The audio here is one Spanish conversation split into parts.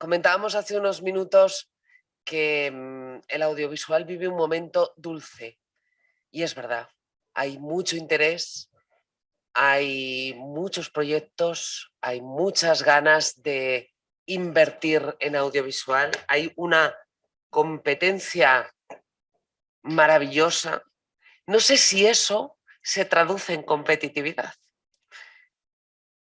Comentábamos hace unos minutos que el audiovisual vive un momento dulce y es verdad, hay mucho interés, hay muchos proyectos, hay muchas ganas de invertir en audiovisual, hay una competencia maravillosa. No sé si eso se traduce en competitividad.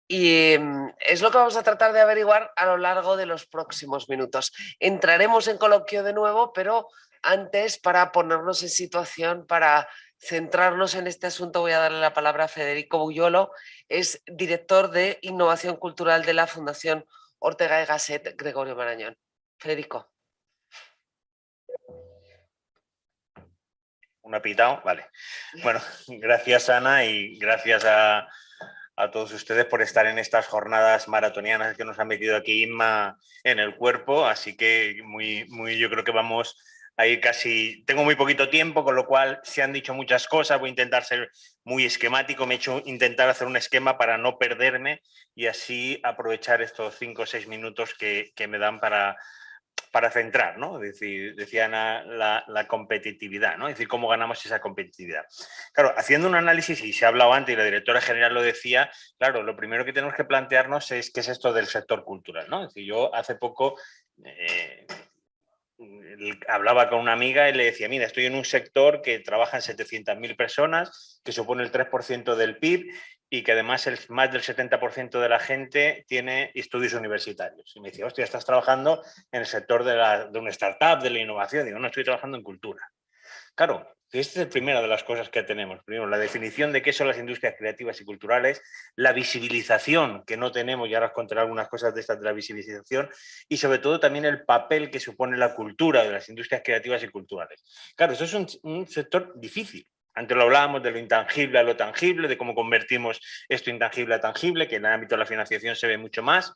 Y es lo que vamos a tratar de averiguar a lo largo de los próximos minutos. Entraremos en coloquio de nuevo, pero antes, para ponernos en situación, para centrarnos en este asunto, voy a darle la palabra a Federico Buyolo, es director de Innovación Cultural de la Fundación Ortega y Gasset Gregorio Marañón. Federico. ¿Un apitado? Vale. Bueno, gracias Ana y gracias a todos ustedes por estar en estas jornadas maratonianas que nos han metido aquí Inma en el cuerpo, así que yo creo que vamos a ir casi... Tengo muy poquito tiempo, con lo cual se han dicho muchas cosas, voy a intentar ser muy esquemático, me he hecho intentar hacer un esquema para no perderme y así aprovechar estos 5 o 6 minutos que me dan para centrar, ¿no? Es decir, decía Ana, la competitividad, ¿no? Es decir, cómo ganamos esa competitividad. Claro, haciendo un análisis, y se ha hablado antes y la directora general lo decía, claro, lo primero que tenemos que plantearnos es qué es esto del sector cultural, ¿no? Es decir, yo hace poco hablaba con una amiga y le decía, mira, estoy en un sector que trabajan 700.000 personas, que supone el 3% del PIB y que además más del 70% de la gente tiene estudios universitarios. Y me decía, hostia, estás trabajando en el sector de una startup, de la innovación. Digo, no, estoy trabajando en cultura. Claro, esta es la primera de las cosas que tenemos. Primero, la definición de qué son las industrias creativas y culturales, la visibilización que no tenemos, y ahora os contaré algunas cosas de estas de la visibilización, y sobre todo también el papel que supone la cultura de las industrias creativas y culturales. Claro, esto es un sector difícil. Antes lo hablábamos de lo intangible a lo tangible, de cómo convertimos esto intangible a tangible, que en el ámbito de la financiación se ve mucho más,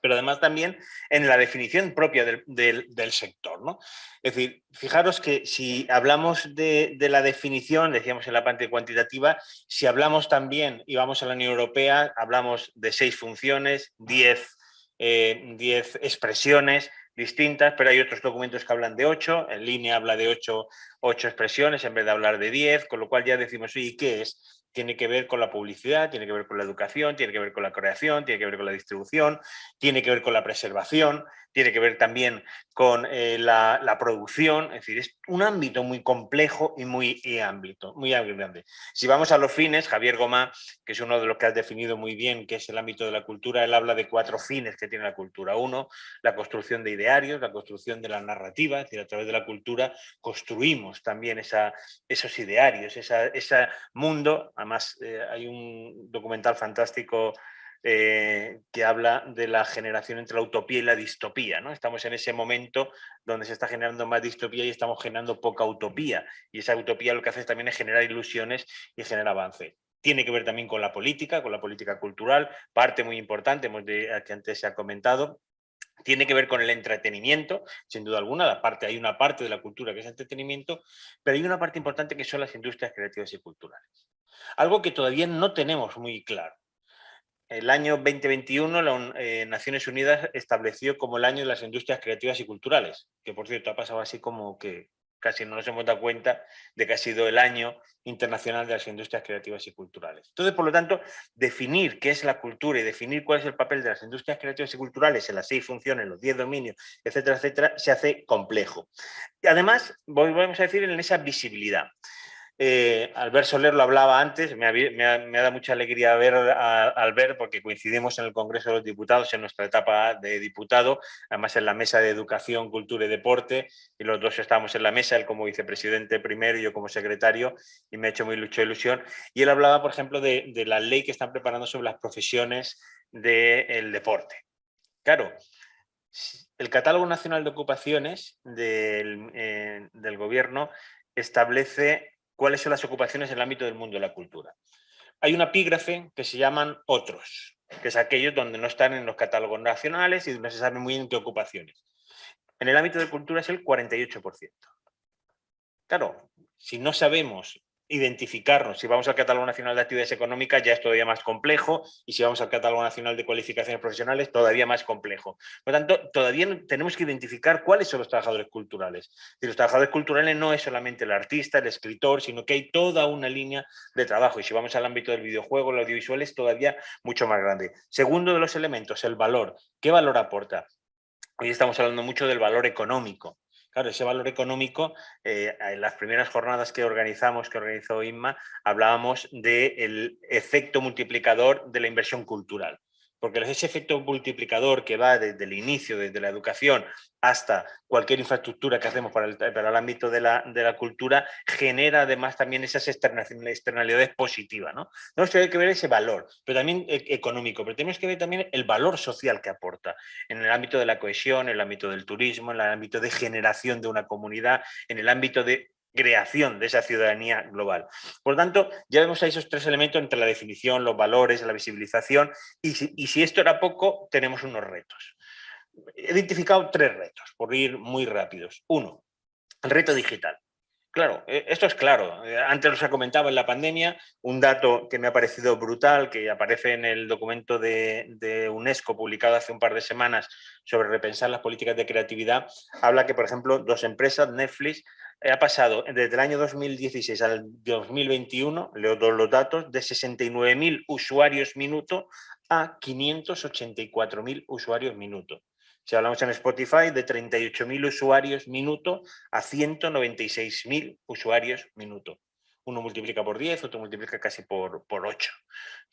pero además también en la definición propia del sector, ¿no? Es decir, fijaros que si hablamos de la definición, decíamos en la parte cuantitativa, si hablamos también y vamos a la Unión Europea, hablamos de 6 funciones, 10 expresiones distintas, pero hay otros documentos que hablan de 8, en línea habla de 8 expresiones en vez de hablar de 10, con lo cual ya decimos, oye, ¿qué es? Tiene que ver con la publicidad, tiene que ver con la educación, tiene que ver con la creación, tiene que ver con la distribución, tiene que ver con la preservación, tiene que ver también con la producción, es decir, es un ámbito muy complejo y muy grande. Si vamos a los fines, Javier Gomá, que es uno de los que has definido muy bien, que es el ámbito de la cultura, él habla de 4 fines que tiene la cultura. Uno, la construcción de idearios, la construcción de la narrativa, es decir, a través de la cultura construimos también esos idearios, ese mundo. Además, hay un documental fantástico que habla de la generación entre la utopía y la distopía, ¿no? Estamos en ese momento donde se está generando más distopía y estamos generando poca utopía. Y esa utopía lo que hace también es generar ilusiones y generar avance. Tiene que ver también con la política cultural, parte muy importante, que antes se ha comentado. Tiene que ver con el entretenimiento, sin duda alguna, hay una parte de la cultura que es entretenimiento, pero hay una parte importante que son las industrias creativas y culturales. Algo que todavía no tenemos muy claro. El año 2021, Naciones Unidas estableció como el año de las industrias creativas y culturales, que por cierto ha pasado así como que casi no nos hemos dado cuenta de que ha sido el año internacional de las industrias creativas y culturales. Entonces, por lo tanto, definir qué es la cultura y definir cuál es el papel de las industrias creativas y culturales en las 6 funciones, los 10 dominios, etcétera, etcétera, se hace complejo. Y además, volvemos a decir, en esa visibilidad. Albert Soler lo hablaba antes, me ha dado mucha alegría ver a Albert porque coincidimos en el Congreso de los Diputados en nuestra etapa de diputado, además en la mesa de Educación, Cultura y Deporte, y los dos estábamos en la mesa, él como vicepresidente primero y yo como secretario, y me ha hecho mucha ilusión. Y él hablaba, por ejemplo, de la ley que están preparando sobre las profesiones del deporte. Claro, el Catálogo Nacional de Ocupaciones del Gobierno establece cuáles son las ocupaciones en el ámbito del mundo de la cultura. Hay un epígrafe que se llaman otros, que es aquellos donde no están en los catálogos nacionales y no se sabe muy bien qué ocupaciones. En el ámbito de cultura es el 48%. Claro, si no sabemos identificarnos. Si vamos al Catálogo Nacional de Actividades Económicas ya es todavía más complejo, y si vamos al Catálogo Nacional de Cualificaciones Profesionales todavía más complejo. Por lo tanto, todavía tenemos que identificar cuáles son los trabajadores culturales. Y los trabajadores culturales no es solamente el artista, el escritor, sino que hay toda una línea de trabajo, y si vamos al ámbito del videojuego, el audiovisual es todavía mucho más grande. Segundo de los elementos, el valor. ¿Qué valor aporta? Hoy estamos hablando mucho del valor económico. Claro, ese valor económico, en las primeras jornadas que organizó INMA, hablábamos del efecto multiplicador de la inversión cultural. Porque ese efecto multiplicador que va desde el inicio, desde la educación, hasta cualquier infraestructura que hacemos para el ámbito de la cultura, genera además también esas externalidades positivas, ¿no? Tenemos que ver ese valor, pero también económico, pero tenemos que ver también el valor social que aporta en el ámbito de la cohesión, en el ámbito del turismo, en el ámbito de generación de una comunidad, en el ámbito de creación de esa ciudadanía global. Por lo tanto, ya vemos ahí esos tres elementos entre la definición, los valores, la visibilización, y si esto era poco, tenemos unos retos. He identificado tres retos, por ir muy rápidos. Uno, el reto digital. Claro, esto es claro. Antes os ha comentado en la pandemia un dato que me ha parecido brutal, que aparece en el documento de UNESCO publicado hace un par de semanas sobre repensar las políticas de creatividad. Habla que, por ejemplo, dos empresas, Netflix, ha pasado desde el año 2016 al 2021, leo todos los datos, de 69.000 usuarios minuto a 584.000 usuarios minuto. Si hablamos en Spotify, de 38.000 usuarios minuto a 196.000 usuarios minuto. Uno multiplica por 10, otro multiplica casi por 8,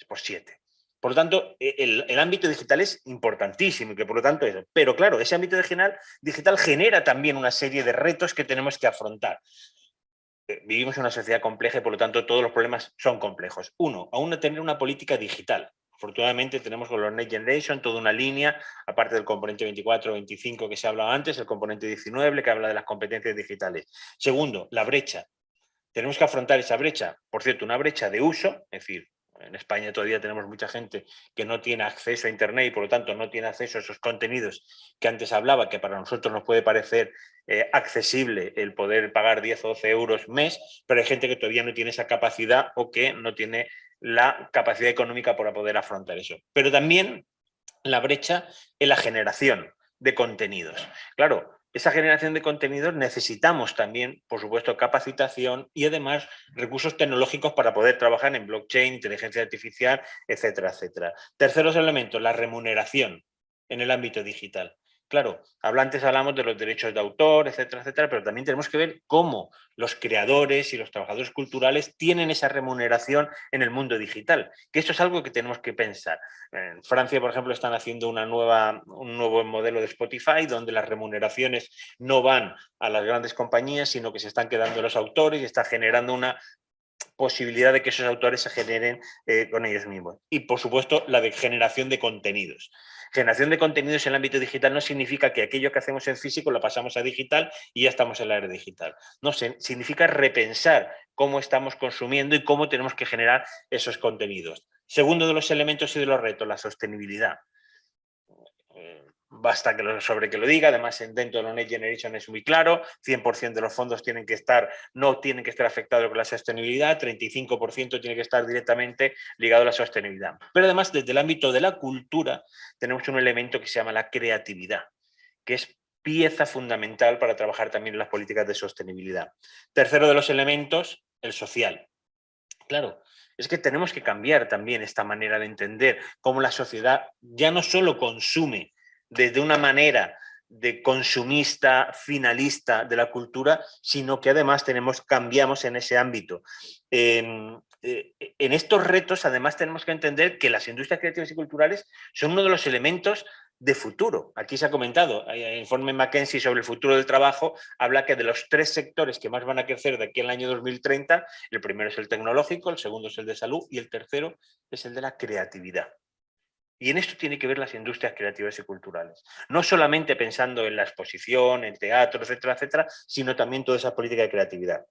por 7. Por lo tanto, el ámbito digital es importantísimo, y que por lo tanto eso. Pero claro, ese ámbito digital genera también una serie de retos que tenemos que afrontar. Vivimos en una sociedad compleja y por lo tanto todos los problemas son complejos. Uno, aún no tener una política digital. Afortunadamente tenemos con los Next Generation toda una línea, aparte del componente 24 25 que se ha hablado antes, el componente 19 que habla de las competencias digitales. Segundo, la brecha. Tenemos que afrontar esa brecha. Por cierto, una brecha de uso, es decir, en España todavía tenemos mucha gente que no tiene acceso a Internet y por lo tanto no tiene acceso a esos contenidos que antes hablaba, que para nosotros nos puede parecer accesible el poder pagar 10 o 12 euros mes, pero hay gente que todavía no tiene esa capacidad o que no tiene la capacidad económica para poder afrontar eso. Pero también la brecha en la generación de contenidos. Claro, esa generación de contenidos necesitamos también, por supuesto, capacitación y además recursos tecnológicos para poder trabajar en blockchain, inteligencia artificial, etcétera, etcétera. Terceros elementos, la remuneración en el ámbito digital. Claro, antes hablamos de los derechos de autor, etcétera, etcétera, pero también tenemos que ver cómo los creadores y los trabajadores culturales tienen esa remuneración en el mundo digital, que esto es algo que tenemos que pensar. En Francia, por ejemplo, están haciendo un nuevo modelo de Spotify donde las remuneraciones no van a las grandes compañías, sino que se están quedando los autores y está generando una posibilidad de que esos autores se generen con ellos mismos. Y, por supuesto, la de generación de contenidos. Generación de contenidos en el ámbito digital no significa que aquello que hacemos en físico lo pasamos a digital y ya estamos en la era digital. No, significa repensar cómo estamos consumiendo y cómo tenemos que generar esos contenidos. Segundo de los elementos y de los retos, la sostenibilidad. Basta sobre que lo diga, además dentro de la Next Generation es muy claro, 100% de los fondos no tienen que estar afectados con la sostenibilidad, 35% tiene que estar directamente ligado a la sostenibilidad. Pero además desde el ámbito de la cultura tenemos un elemento que se llama la creatividad, que es pieza fundamental para trabajar también en las políticas de sostenibilidad. Tercero de los elementos, el social. Claro, es que tenemos que cambiar también esta manera de entender cómo la sociedad ya no solo consume desde una manera de consumista, finalista de la cultura, sino que además cambiamos en ese ámbito. En estos retos, además, tenemos que entender que las industrias creativas y culturales son uno de los elementos de futuro. Aquí se ha comentado, el informe McKinsey sobre el futuro del trabajo habla que de los 3 sectores que más van a crecer de aquí al año 2030, el primero es el tecnológico, el segundo es el de salud y el tercero es el de la creatividad. Y en esto tiene que ver las industrias creativas y culturales. No solamente pensando en la exposición, en teatro, etcétera, etcétera, sino también toda esa política de creatividad.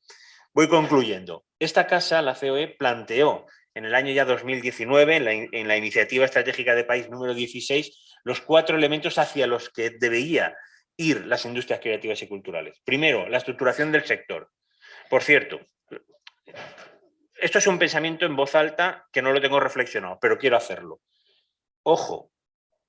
Voy concluyendo. Esta casa, la COE, planteó en el año ya 2019, en la iniciativa estratégica de país número 16, los 4 elementos hacia los que debería ir las industrias creativas y culturales. Primero, la estructuración del sector. Por cierto, esto es un pensamiento en voz alta que no lo tengo reflexionado, pero quiero hacerlo. Ojo,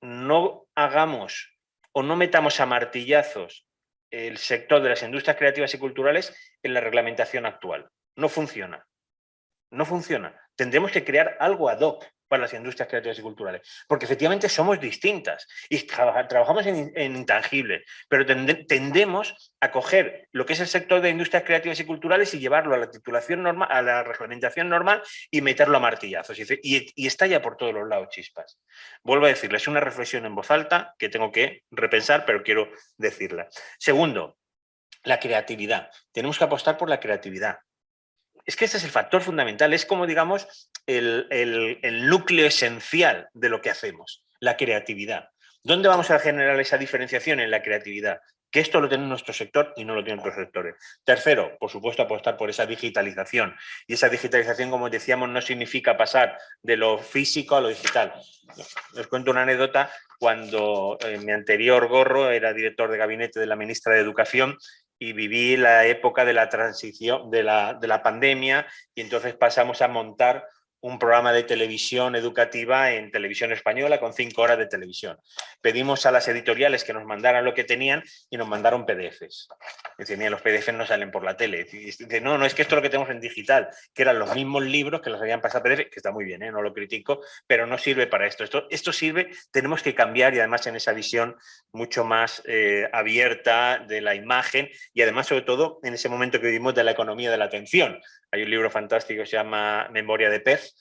no hagamos o no metamos a martillazos el sector de las industrias creativas y culturales en la reglamentación actual. No funciona. No funciona. Tendremos que crear algo ad hoc para las industrias creativas y culturales, porque efectivamente somos distintas y trabajamos en intangibles, pero tendemos a coger lo que es el sector de industrias creativas y culturales y llevarlo a la titulación normal, a la reglamentación normal y meterlo a martillazos. Y estalla por todos los lados chispas. Vuelvo a decirles, es una reflexión en voz alta que tengo que repensar, pero quiero decirla. Segundo, la creatividad. Tenemos que apostar por la creatividad. Es que ese es el factor fundamental, es como, digamos, el núcleo esencial de lo que hacemos, la creatividad. ¿Dónde vamos a generar esa diferenciación en la creatividad? Que esto lo tiene nuestro sector y no lo tienen otros sectores. Tercero, por supuesto, apostar por esa digitalización. Y esa digitalización, como decíamos, no significa pasar de lo físico a lo digital. Os cuento una anécdota. Cuando mi anterior gorro era director de gabinete de la ministra de Educación, y viví la época de la transición, de la pandemia, y entonces pasamos a montar un programa de televisión educativa en Televisión Española con 5 horas de televisión. Pedimos a las editoriales que nos mandaran lo que tenían y nos mandaron PDFs. Dice, mira, los PDFs no salen por la tele. Dice, no, es que esto es lo que tenemos en digital, que eran los mismos libros que los habían pasado a PDF, que está muy bien, no lo critico, pero no sirve para esto. Esto sirve, tenemos que cambiar, y además en esa visión mucho más abierta de la imagen, y además, sobre todo, en ese momento que vivimos de la economía de la atención. Hay un libro fantástico que se llama Memoria de pez,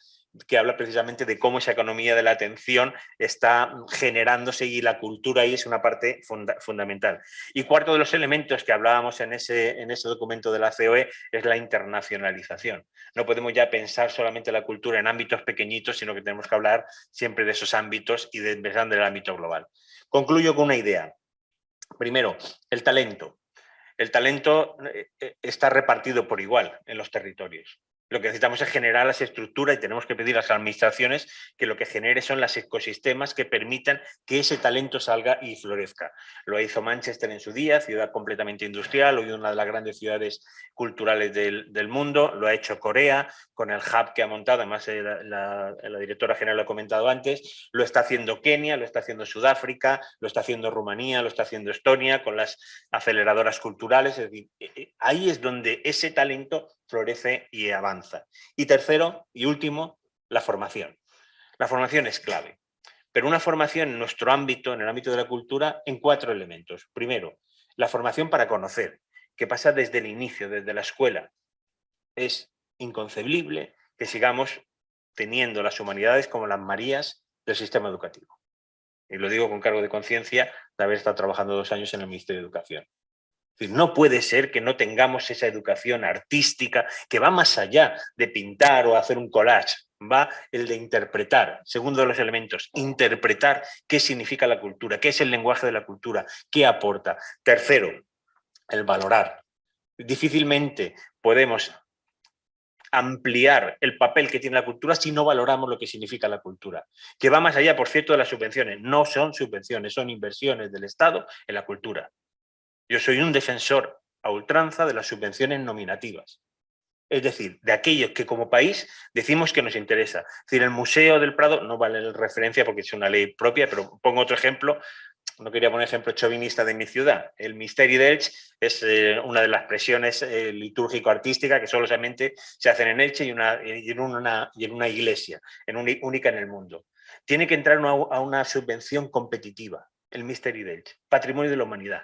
que habla precisamente de cómo esa economía de la atención está generándose, y la cultura ahí es una parte fundamental. Y cuarto de los elementos que hablábamos en ese documento de la COE es la internacionalización. No podemos ya pensar solamente la cultura en ámbitos pequeñitos, sino que tenemos que hablar siempre de esos ámbitos y empezando del ámbito global. Concluyo con una idea. Primero, el talento. El talento está repartido por igual en los territorios. Lo que necesitamos es generar las estructuras, y tenemos que pedir a las administraciones que lo que genere son los ecosistemas que permitan que ese talento salga y florezca. Lo hizo Manchester en su día, ciudad completamente industrial, hoy una de las grandes ciudades culturales del mundo. Lo ha hecho Corea con el hub que ha montado, además la directora general lo ha comentado antes. Lo está haciendo Kenia, lo está haciendo Sudáfrica, lo está haciendo Rumanía, lo está haciendo Estonia con las aceleradoras culturales. Es decir, ahí es donde ese talento florece y avanza. Y tercero y último, la formación. La formación es clave, pero una formación en nuestro ámbito, en el ámbito de la cultura, en 4 elementos. Primero, la formación para conocer, que pasa desde el inicio, desde la escuela. Es inconcebible que sigamos teniendo las humanidades como las Marías del sistema educativo. Y lo digo con cargo de conciencia de haber estado trabajando 2 años en el Ministerio de Educación. Es decir, no puede ser que no tengamos esa educación artística que va más allá de pintar o hacer un collage, va el de interpretar. Segundo de los elementos, interpretar qué significa la cultura, qué es el lenguaje de la cultura, qué aporta. Tercero, el valorar. Difícilmente podemos ampliar el papel que tiene la cultura si no valoramos lo que significa la cultura, que va más allá, por cierto, de las subvenciones. No son subvenciones, son inversiones del Estado en la cultura. Yo soy un defensor a ultranza de las subvenciones nominativas, es decir, de aquellos que como país decimos que nos interesa. Es decir, el Museo del Prado, no vale la referencia porque es una ley propia, pero pongo otro ejemplo. No quería poner ejemplo chauvinista de mi ciudad. El Misteri d'Elx es una de las expresiones litúrgico-artísticas que solamente se hacen en Elche y en una iglesia, única en el mundo. Tiene que entrar a una subvención competitiva, el Misteri d'Elx, patrimonio de la humanidad.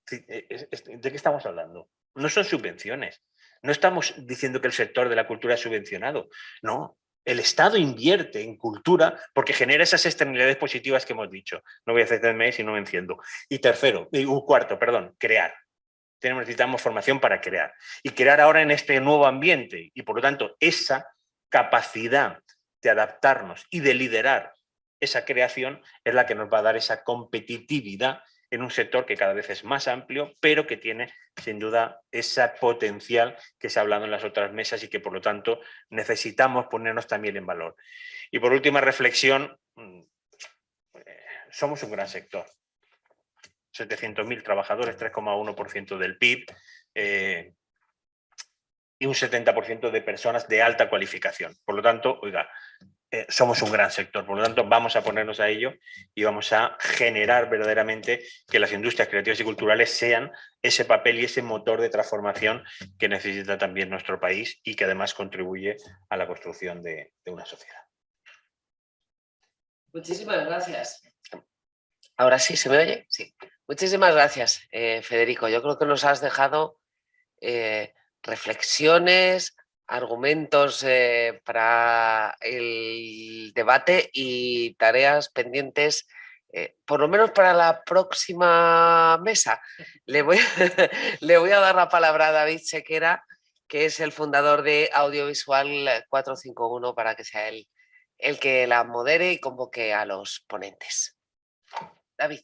¿De qué estamos hablando? No son subvenciones. No estamos diciendo que el sector de la cultura es subvencionado. No, el Estado invierte en cultura porque genera esas externalidades positivas que hemos dicho. No voy a extenderme si no me enciendo. Y cuarto, crear. Necesitamos formación para crear. Y crear ahora en este nuevo ambiente. Y por lo tanto, esa capacidad de adaptarnos y de liderar esa creación es la que nos va a dar esa competitividad en un sector que cada vez es más amplio, pero que tiene sin duda ese potencial que se ha hablado en las otras mesas y que por lo tanto necesitamos ponernos también en valor. Y por última reflexión, somos un gran sector. 700.000 trabajadores, 3,1% del PIB. y un 70% de personas de alta cualificación. Por lo tanto, oiga, somos un gran sector, por lo tanto vamos a ponernos a ello y vamos a generar verdaderamente que las industrias creativas y culturales sean ese papel y ese motor de transformación que necesita también nuestro país y que además contribuye a la construcción de una sociedad. Muchísimas gracias. Ahora sí, ¿se me oye? Sí. Muchísimas gracias, Federico. Yo creo que nos has dejado reflexiones, argumentos para el debate y tareas pendientes, por lo menos para la próxima mesa. Le voy a dar la palabra a David Sequera, que es el fundador de Audiovisual 451, para que sea él el que la modere y convoque a los ponentes. David.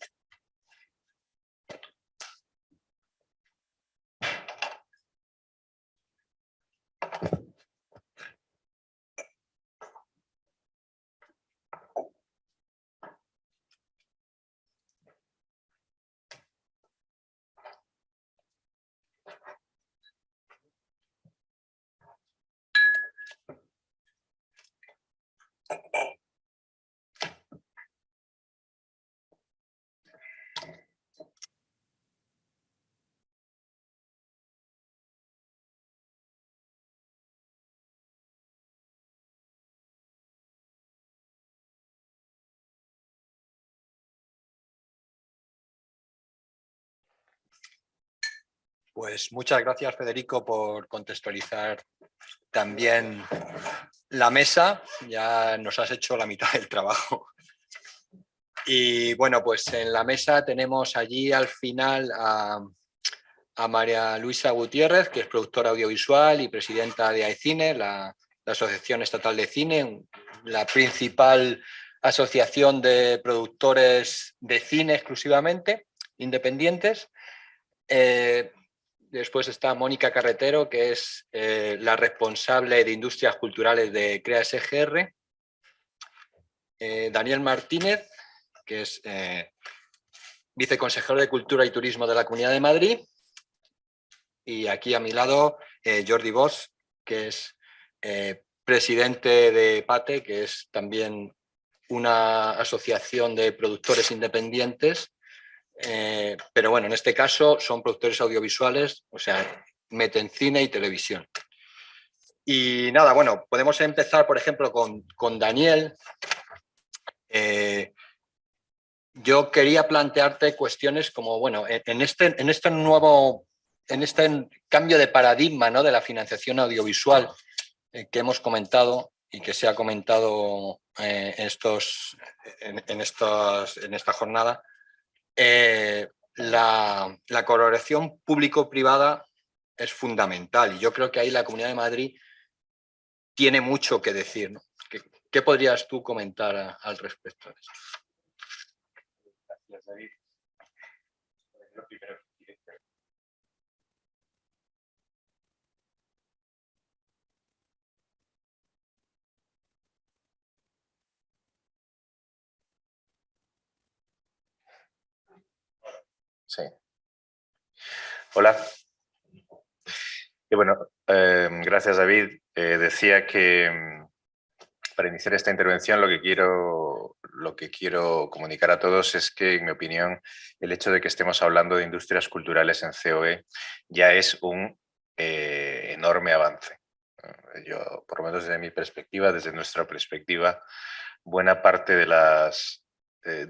Pues muchas gracias, Federico, por contextualizar también la mesa. Ya nos has hecho la mitad del trabajo. Y bueno, pues en la mesa tenemos allí al final a María Luisa Gutiérrez, que es productora audiovisual y presidenta de AECINE, la Asociación Estatal de Cine, la principal asociación de productores de cine exclusivamente, independientes. Después está Mónica Carretero, que es la responsable de Industrias Culturales de CREA SGR. Daniel Martínez, que es viceconsejero de Cultura y Turismo de la Comunidad de Madrid. Y aquí a mi lado, Jordi Bosch, que es presidente de PATE, que es también una asociación de productores independientes. Pero bueno, en este caso son productores audiovisuales, o sea, meten cine y televisión. Y nada, bueno, podemos empezar, por ejemplo, con Daniel. Yo quería plantearte cuestiones como, bueno, en este cambio de paradigma, ¿no?, de la financiación audiovisual que hemos comentado y que se ha comentado en esta jornada, la colaboración público-privada es fundamental y yo creo que ahí la Comunidad de Madrid tiene mucho que decir, ¿no? ¿Qué podrías tú comentar al respecto de eso? Gracias, David. Sí. Hola. Y bueno, gracias, David. Decía que para iniciar esta intervención lo que quiero comunicar a todos es que, en mi opinión, el hecho de que estemos hablando de industrias culturales en COE ya es un enorme avance. Yo, por lo menos desde mi perspectiva, desde nuestra perspectiva, buena parte de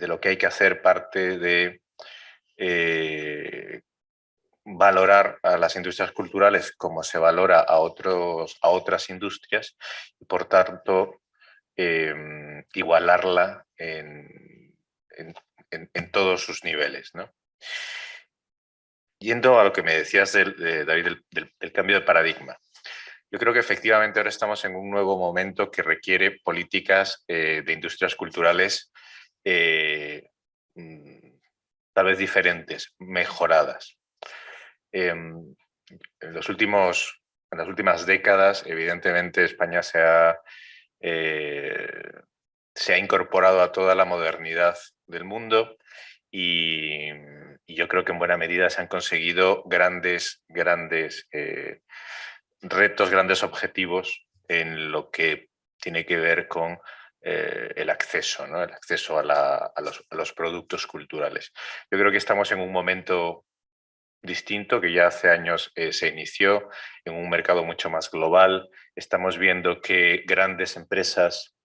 lo que hay que hacer parte de valorar a las industrias culturales como se valora a otras industrias y, por tanto, igualarla en todos sus niveles, ¿no? Yendo a lo que me decías, David, del cambio de paradigma. Yo creo que efectivamente ahora estamos en un nuevo momento que requiere políticas de industrias culturales tal vez diferentes, mejoradas. En las últimas décadas, evidentemente, España se ha incorporado a toda la modernidad del mundo y yo creo que en buena medida se han conseguido grandes retos, grandes objetivos en lo que tiene que ver con el acceso, ¿no? El acceso a los productos culturales. Yo creo que estamos en un momento distinto que ya hace años se inició en un mercado mucho más global. Estamos viendo que grandes empresas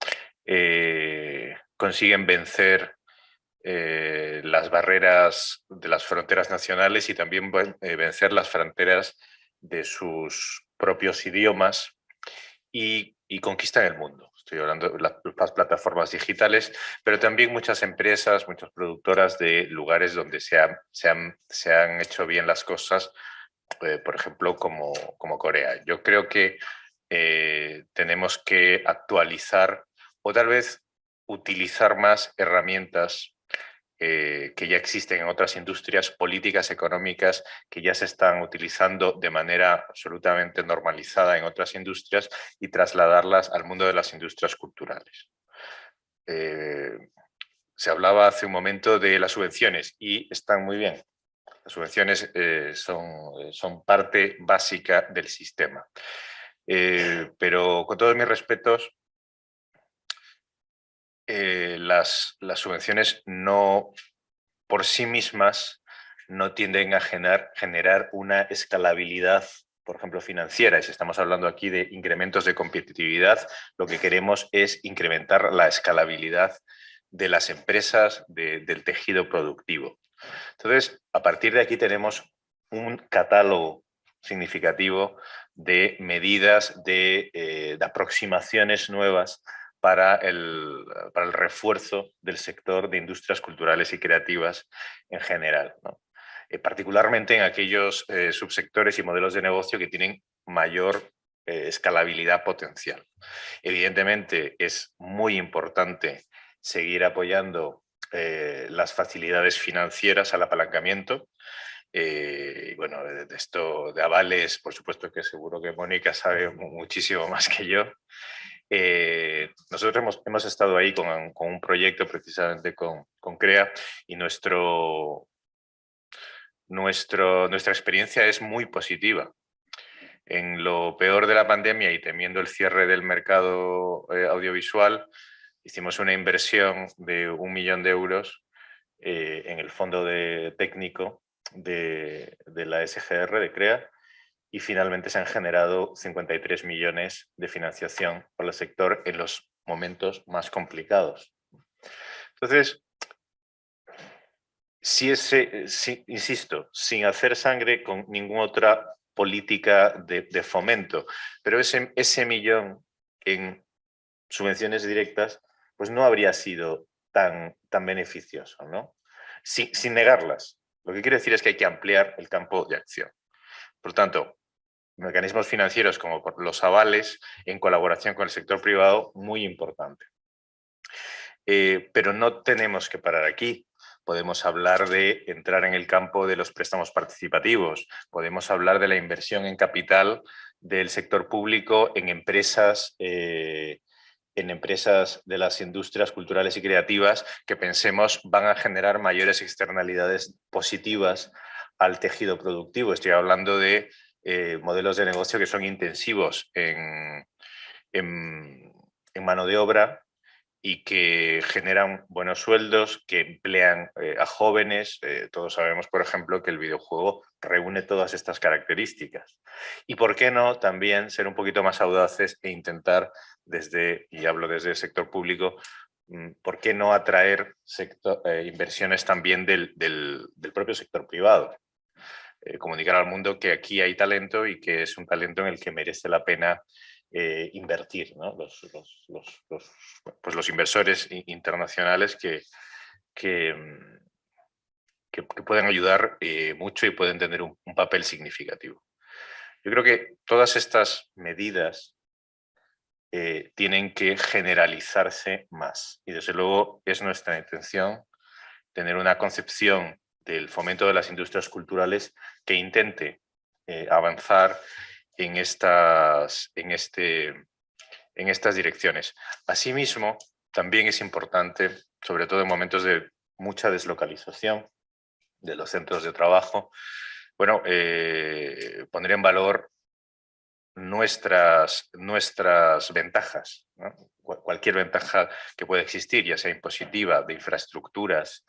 consiguen vencer las barreras de las fronteras nacionales y también vencer las fronteras de sus propios idiomas y conquistan el mundo. Estoy hablando de las plataformas digitales, pero también muchas empresas, muchas productoras de lugares donde se han hecho bien las cosas, por ejemplo, como Corea. Yo creo que tenemos que actualizar o tal vez utilizar más herramientas que ya existen en otras industrias, políticas económicas que ya se están utilizando de manera absolutamente normalizada en otras industrias y trasladarlas al mundo de las industrias culturales. Se hablaba hace un momento de las subvenciones y están muy bien. Las subvenciones son parte básica del sistema. Pero con todos mis respetos, las subvenciones no por sí mismas no tienden a generar una escalabilidad, por ejemplo, financiera. Y si estamos hablando aquí de incrementos de competitividad, lo que queremos es incrementar la escalabilidad de las empresas, del tejido productivo. Entonces, a partir de aquí tenemos un catálogo significativo de medidas, de aproximaciones nuevas para el refuerzo del sector de industrias culturales y creativas en general, ¿no? Particularmente en aquellos subsectores y modelos de negocio que tienen mayor escalabilidad potencial. Evidentemente, es muy importante seguir apoyando las facilidades financieras al apalancamiento. Bueno, de esto de avales, por supuesto que seguro que Mónica sabe muchísimo más que yo. Nosotros hemos estado ahí con un proyecto precisamente con CREA y nuestra experiencia es muy positiva. En lo peor de la pandemia y temiendo el cierre del mercado audiovisual, hicimos una inversión de 1 millón de euros en el fondo técnico de la SGR, de CREA, y finalmente se han generado 53 millones de financiación para el sector en los momentos más complicados. Entonces, insisto, sin hacer sangre con ninguna otra política de fomento, pero ese millón en subvenciones directas pues no habría sido tan beneficioso, ¿no? Sin negarlas. Lo que quiero decir es que hay que ampliar el campo de acción. Por lo tanto, mecanismos financieros como los avales en colaboración con el sector privado, muy importante. Pero no tenemos que parar aquí. Podemos hablar de entrar en el campo de los préstamos participativos, podemos hablar de la inversión en capital del sector público en empresas de las industrias culturales y creativas que pensemos van a generar mayores externalidades positivas al tejido productivo. Estoy hablando de modelos de negocio que son intensivos en mano de obra y que generan buenos sueldos, que emplean a jóvenes. Todos sabemos, por ejemplo, que el videojuego reúne todas estas características. Y por qué no también ser un poquito más audaces e intentar y hablo desde el sector público, ¿por qué no atraer inversiones también del propio sector privado? Comunicar al mundo que aquí hay talento y que es un talento en el que merece la pena invertir, ¿no? Los inversores internacionales que pueden ayudar mucho y pueden tener un papel significativo. Yo creo que todas estas medidas tienen que generalizarse más y desde luego es nuestra intención tener una concepción del fomento de las industrias culturales que intente avanzar en estas direcciones. Asimismo, también es importante, sobre todo en momentos de mucha deslocalización de los centros de trabajo, bueno, poner en valor nuestras ventajas, ¿no? Cualquier ventaja que pueda existir, ya sea impositiva, de infraestructuras,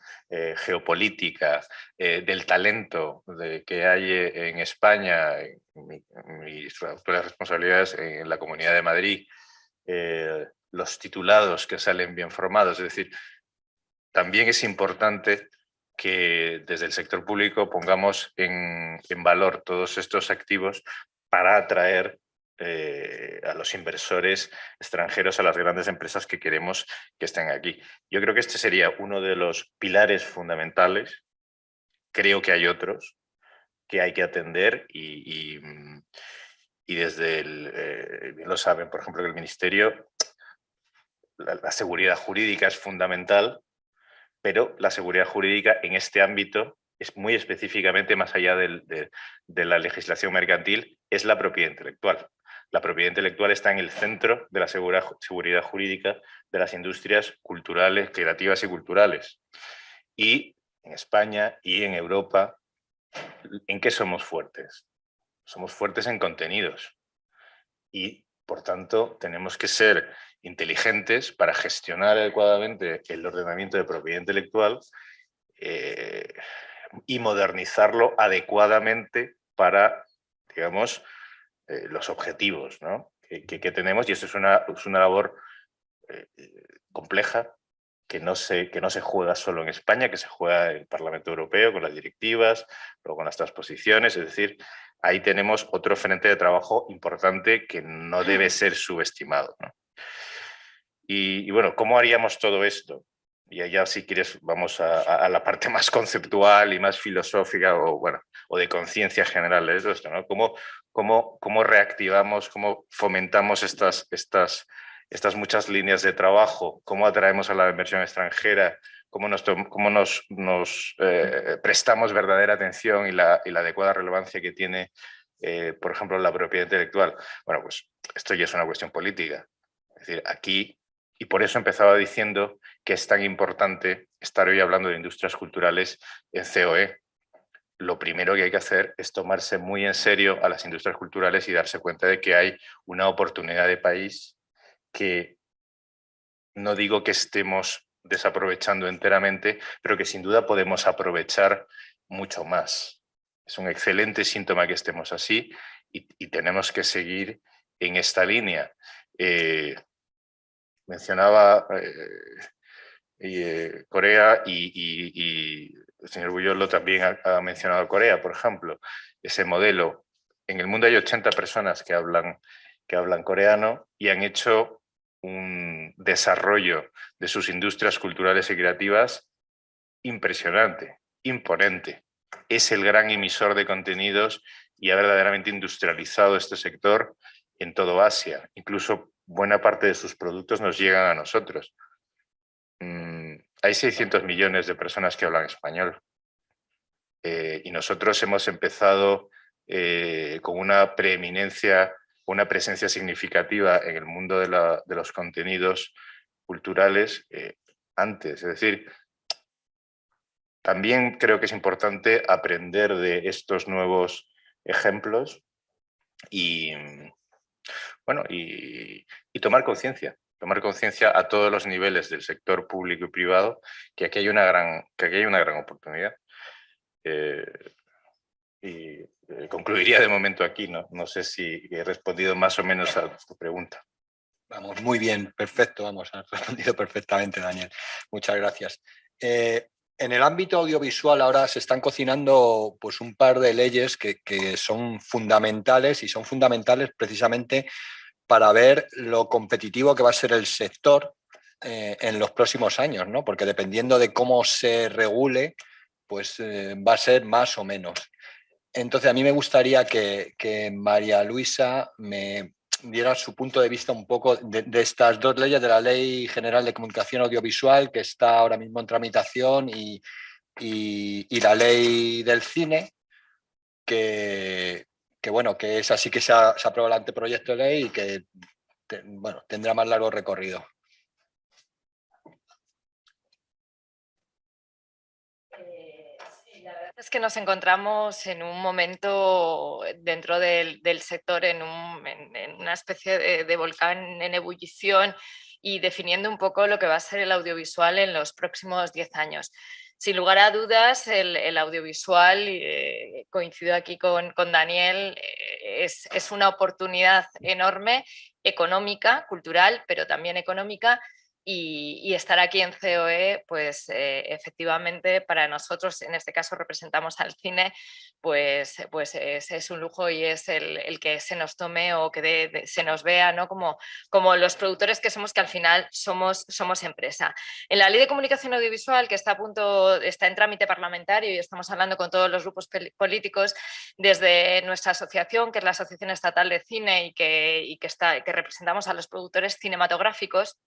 geopolítica, del talento que hay en España, mis actuales responsabilidades en la Comunidad de Madrid, los titulados que salen bien formados. Es decir, también es importante que desde el sector público pongamos en valor todos estos activos para atraer a los inversores extranjeros, a las grandes empresas que queremos que estén aquí. Yo creo que este sería uno de los pilares fundamentales. Creo que hay otros que hay que atender y desde bien lo saben, por ejemplo, que el Ministerio, la seguridad jurídica es fundamental, pero la seguridad jurídica en este ámbito es muy específicamente, más allá de la legislación mercantil, es la propiedad intelectual. La propiedad intelectual está en el centro de la seguridad jurídica de las industrias culturales, creativas y culturales. Y en España y en Europa, ¿en qué somos fuertes? Somos fuertes en contenidos. Y, por tanto, tenemos que ser inteligentes para gestionar adecuadamente el ordenamiento de propiedad intelectual y modernizarlo adecuadamente para, digamos, los objetivos, ¿no? que tenemos. Y esto es una labor compleja que no se juega solo en España, que se juega en el Parlamento Europeo con las directivas, luego con las transposiciones. Es decir, ahí tenemos otro frente de trabajo importante que no debe ser subestimado, ¿no? Y bueno, ¿cómo haríamos todo esto? Y allá, si quieres, vamos a la parte más conceptual y más filosófica o de conciencia general de esto, ¿no? ¿Cómo reactivamos, cómo fomentamos estas muchas líneas de trabajo? ¿Cómo atraemos a la inversión extranjera? ¿Cómo nos prestamos verdadera atención y la adecuada relevancia que tiene, por ejemplo, la propiedad intelectual? Bueno, pues esto ya es una cuestión política. Es decir, aquí, y por eso empezaba diciendo que es tan importante estar hoy hablando de industrias culturales en COE. Lo primero que hay que hacer es tomarse muy en serio a las industrias culturales y darse cuenta de que hay una oportunidad de país que no digo que estemos desaprovechando enteramente, pero que sin duda podemos aprovechar mucho más. Es un excelente síntoma que estemos así y tenemos que seguir en esta línea. Mencionaba Corea y el señor Buyolo también ha mencionado Corea, por ejemplo. Ese modelo. En el mundo hay 80 personas que hablan coreano y han hecho un desarrollo de sus industrias culturales y creativas impresionante, imponente. Es el gran emisor de contenidos y ha verdaderamente industrializado este sector en todo Asia. Incluso buena parte de sus productos nos llegan a nosotros. Hay 600 millones de personas que hablan español. Y nosotros hemos empezado con una preeminencia, una presencia significativa en el mundo de los contenidos culturales antes. Es decir, también creo que es importante aprender de estos nuevos ejemplos y tomar conciencia a todos los niveles del sector público y privado, que aquí hay una gran oportunidad. Concluiría de momento aquí, no sé si he respondido más o menos a tu pregunta. Vamos, muy bien, perfecto, vamos, has respondido perfectamente, Daniel. Muchas gracias. En el ámbito audiovisual ahora se están cocinando pues, un par de leyes que son fundamentales y son fundamentales precisamente para ver lo competitivo que va a ser el sector en los próximos años, ¿no? Porque dependiendo de cómo se regule, pues va a ser más o menos. Entonces, a mí me gustaría que María Luisa me diera su punto de vista un poco de estas dos leyes, de la Ley General de Comunicación Audiovisual, que está ahora mismo en tramitación, y la Ley del Cine, que es así, que se aprueba el anteproyecto de ley y que tendrá más largo recorrido. Sí, la verdad Es que nos encontramos en un momento dentro del sector en una especie de volcán en ebullición y definiendo un poco lo que va a ser el audiovisual en los próximos 10 años. Sin lugar a dudas, el audiovisual, coincido aquí con Daniel, es una oportunidad enorme, económica, cultural, pero también económica. Y estar aquí en COE, pues efectivamente para nosotros, en este caso representamos al cine, pues es un lujo y es el que se nos tome o que se nos vea, ¿no? Como los productores que somos, que al final somos empresa. En la Ley de Comunicación Audiovisual, que está en trámite parlamentario y estamos hablando con todos los grupos políticos, desde nuestra asociación, que es la Asociación Estatal de Cine y que representamos a los productores cinematográficos,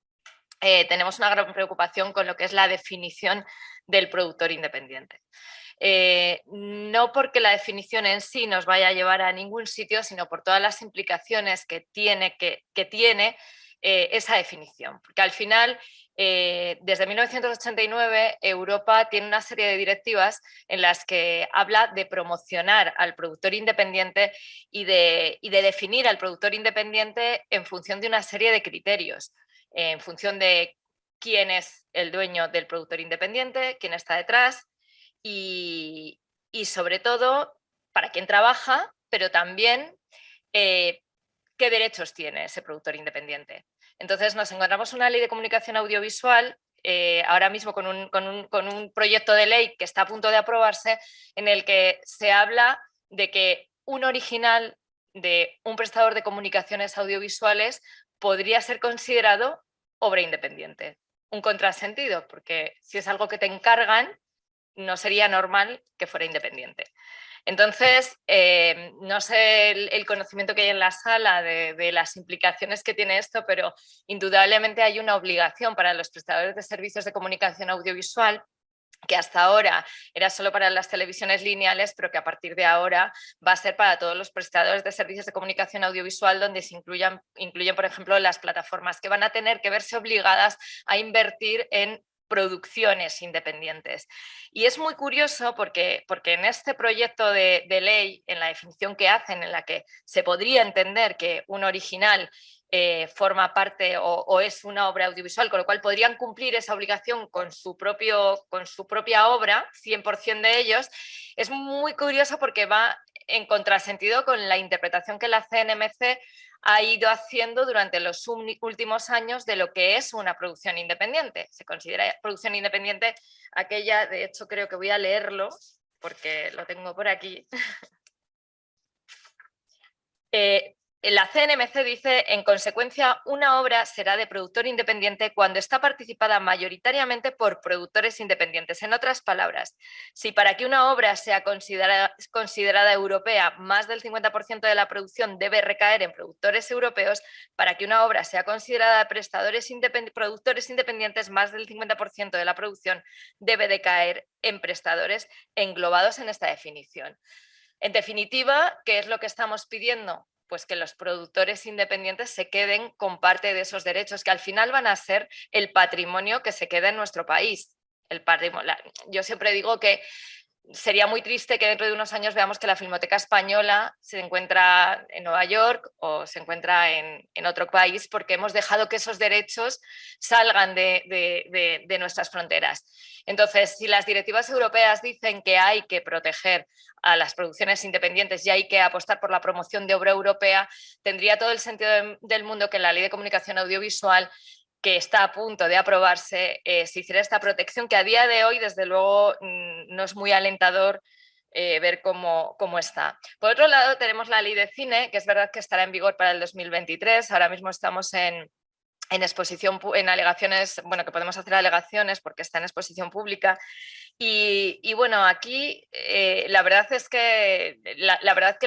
tenemos una gran preocupación con lo que es la definición del productor independiente. No porque la definición en sí nos vaya a llevar a ningún sitio, sino por todas las implicaciones que tiene esa definición. Porque al final, desde 1989, Europa tiene una serie de directivas en las que habla de promocionar al productor independiente y de definir al productor independiente en función de una serie de criterios, en función de quién es el dueño del productor independiente, quién está detrás y sobre todo para quién trabaja, pero también qué derechos tiene ese productor independiente. Entonces nos encontramos una ley de comunicación audiovisual ahora mismo con un proyecto de ley que está a punto de aprobarse, en el que se habla de que un original de un prestador de comunicaciones audiovisuales podría ser considerado obra independiente. Un contrasentido, porque si es algo que te encargan, no sería normal que fuera independiente. Entonces, no sé el conocimiento que hay en la sala de las implicaciones que tiene esto, pero indudablemente hay una obligación para los prestadores de servicios de comunicación audiovisual, que hasta ahora era solo para las televisiones lineales, pero que a partir de ahora va a ser para todos los prestadores de servicios de comunicación audiovisual, donde se incluyen, por ejemplo, las plataformas, que van a tener que verse obligadas a invertir en producciones independientes. Y es muy curioso porque en este proyecto de ley, en la definición que hacen, en la que se podría entender que un original forma parte o es una obra audiovisual, con lo cual podrían cumplir esa obligación con su propia obra, 100% de ellos, es muy curioso porque va en contrasentido con la interpretación que la CNMC ha ido haciendo durante los últimos años de lo que es una producción independiente. Se considera producción independiente aquella, de hecho creo que voy a leerlo porque lo tengo por aquí. La CNMC dice, en consecuencia, una obra será de productor independiente cuando está participada mayoritariamente por productores independientes. En otras palabras, si para que una obra sea considerada europea, más del 50% de la producción debe recaer en productores europeos, para que una obra sea considerada productores independientes, más del 50% de la producción debe de caer en prestadores englobados en esta definición. En definitiva, ¿qué es lo que estamos pidiendo? Pues que los productores independientes se queden con parte de esos derechos, que al final van a ser el patrimonio que se queda en nuestro país. Yo siempre digo que sería muy triste que dentro de unos años veamos que la Filmoteca Española se encuentra en Nueva York o se encuentra en otro país, porque hemos dejado que esos derechos salgan de nuestras fronteras. Entonces, si las directivas europeas dicen que hay que proteger a las producciones independientes y hay que apostar por la promoción de obra europea, tendría todo el sentido del mundo que en la Ley de Comunicación Audiovisual, que está a punto de aprobarse, se hiciera esta protección, que a día de hoy, desde luego, no es muy alentador ver cómo está. Por otro lado, tenemos la Ley de Cine, que es verdad que estará en vigor para el 2023. Ahora mismo estamos en exposición, en alegaciones, bueno, que podemos hacer alegaciones porque está en exposición pública. Y bueno, aquí la verdad es que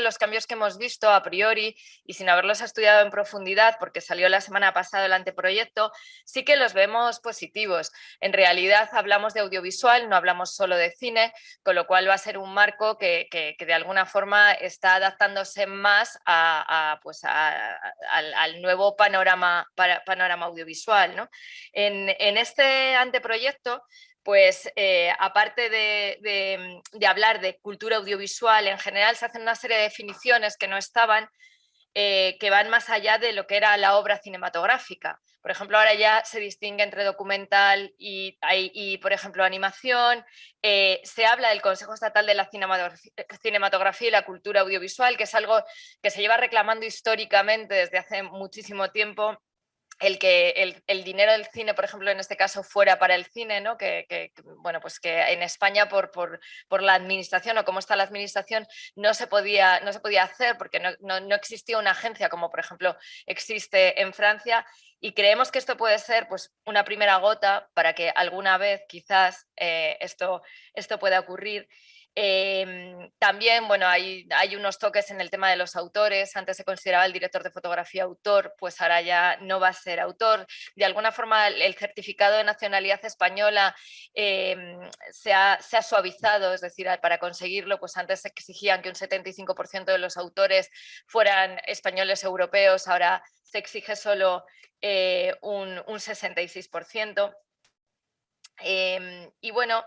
los cambios que hemos visto a priori y sin haberlos estudiado en profundidad, porque salió la semana pasada el anteproyecto, sí que los vemos positivos. En realidad hablamos de audiovisual, no hablamos solo de cine, con lo cual va a ser un marco que de alguna forma está adaptándose más al nuevo panorama audiovisual, ¿no? En este anteproyecto pues aparte de hablar de cultura audiovisual en general, se hacen una serie de definiciones que no estaban, que van más allá de lo que era la obra cinematográfica. Por ejemplo, ahora ya se distingue entre documental y por ejemplo, animación. Se habla del Consejo Estatal de la Cinematografía y la Cultura Audiovisual, que es algo que se lleva reclamando históricamente desde hace muchísimo tiempo, el que el dinero del cine, por ejemplo, en este caso fuera para el cine, ¿no? Bueno, pues que en España por la administración o cómo está la administración no se podía hacer porque no existía una agencia como por ejemplo existe en Francia, y creemos que esto puede ser pues una primera gota para que alguna vez quizás esto pueda ocurrir. También, bueno, hay unos toques en el tema de los autores. Antes se consideraba el director de fotografía autor, pues ahora ya no va a ser autor. De alguna forma el certificado de nacionalidad española se ha suavizado, es decir, para conseguirlo, pues antes se exigían que un 75% de los autores fueran españoles europeos, ahora se exige solo un 66%. Y bueno,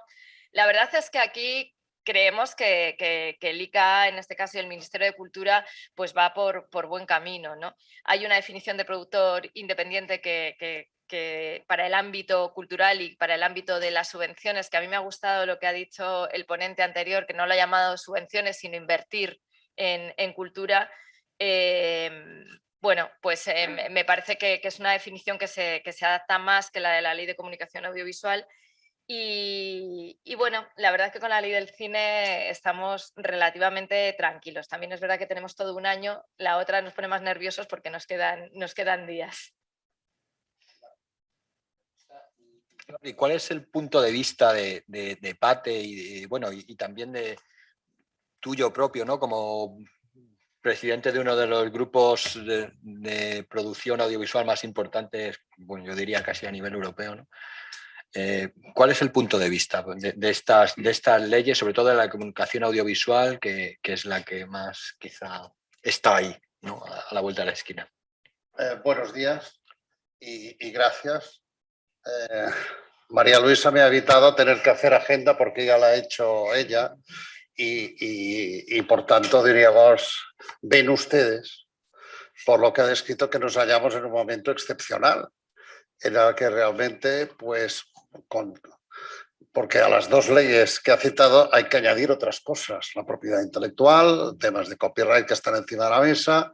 la verdad es que aquí creemos que el ICA, en este caso, y el Ministerio de Cultura, pues va por buen camino, ¿no? Hay una definición de productor independiente que para el ámbito cultural y para el ámbito de las subvenciones, que a mí me ha gustado lo que ha dicho el ponente anterior, que no lo ha llamado subvenciones, sino invertir en cultura. Bueno, pues me parece que es una definición que se adapta más que la de la Ley de Comunicación Audiovisual. Y bueno, la verdad es que con la ley del cine estamos relativamente tranquilos. También es verdad que tenemos todo un año, la otra nos pone más nerviosos porque nos quedan días. ¿Y cuál es el punto de vista de Pate y también de tuyo propio, ¿no? Como presidente de uno de los grupos de producción audiovisual más importantes, bueno, yo diría casi a nivel europeo, ¿no? ¿Cuál es el punto de vista de estas leyes, sobre todo de la comunicación audiovisual, que es la que más quizá está ahí, ¿no? A la vuelta de la esquina? Buenos días y gracias. María Luisa me ha evitado tener que hacer agenda porque ya la ha hecho ella y por tanto diríamos, ven ustedes, por lo que ha descrito, que nos hallamos en un momento excepcional en el que realmente pues porque a las dos leyes que ha citado hay que añadir otras cosas, la propiedad intelectual, temas de copyright que están encima de la mesa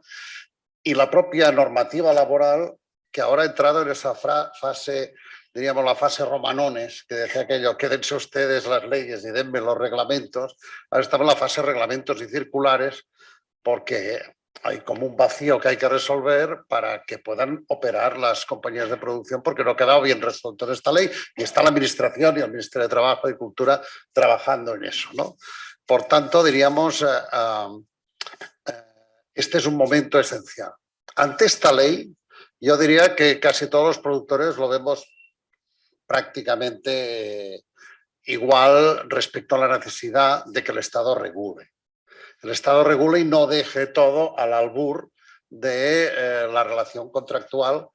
y la propia normativa laboral que ahora ha entrado en esa fase, diríamos la fase Romanones, que decía aquello, quédense ustedes las leyes y denme los reglamentos. Ahora estamos en la fase reglamentos y circulares porque hay como un vacío que hay que resolver para que puedan operar las compañías de producción, porque no ha quedado bien resuelto en esta ley y está la Administración y el Ministerio de Trabajo y Cultura trabajando en eso, ¿no? Por tanto, diríamos, este es un momento esencial. Ante esta ley, yo diría que casi todos los productores lo vemos prácticamente igual respecto a la necesidad de que el Estado regule. El Estado regule y no deje todo al albur de la relación contractual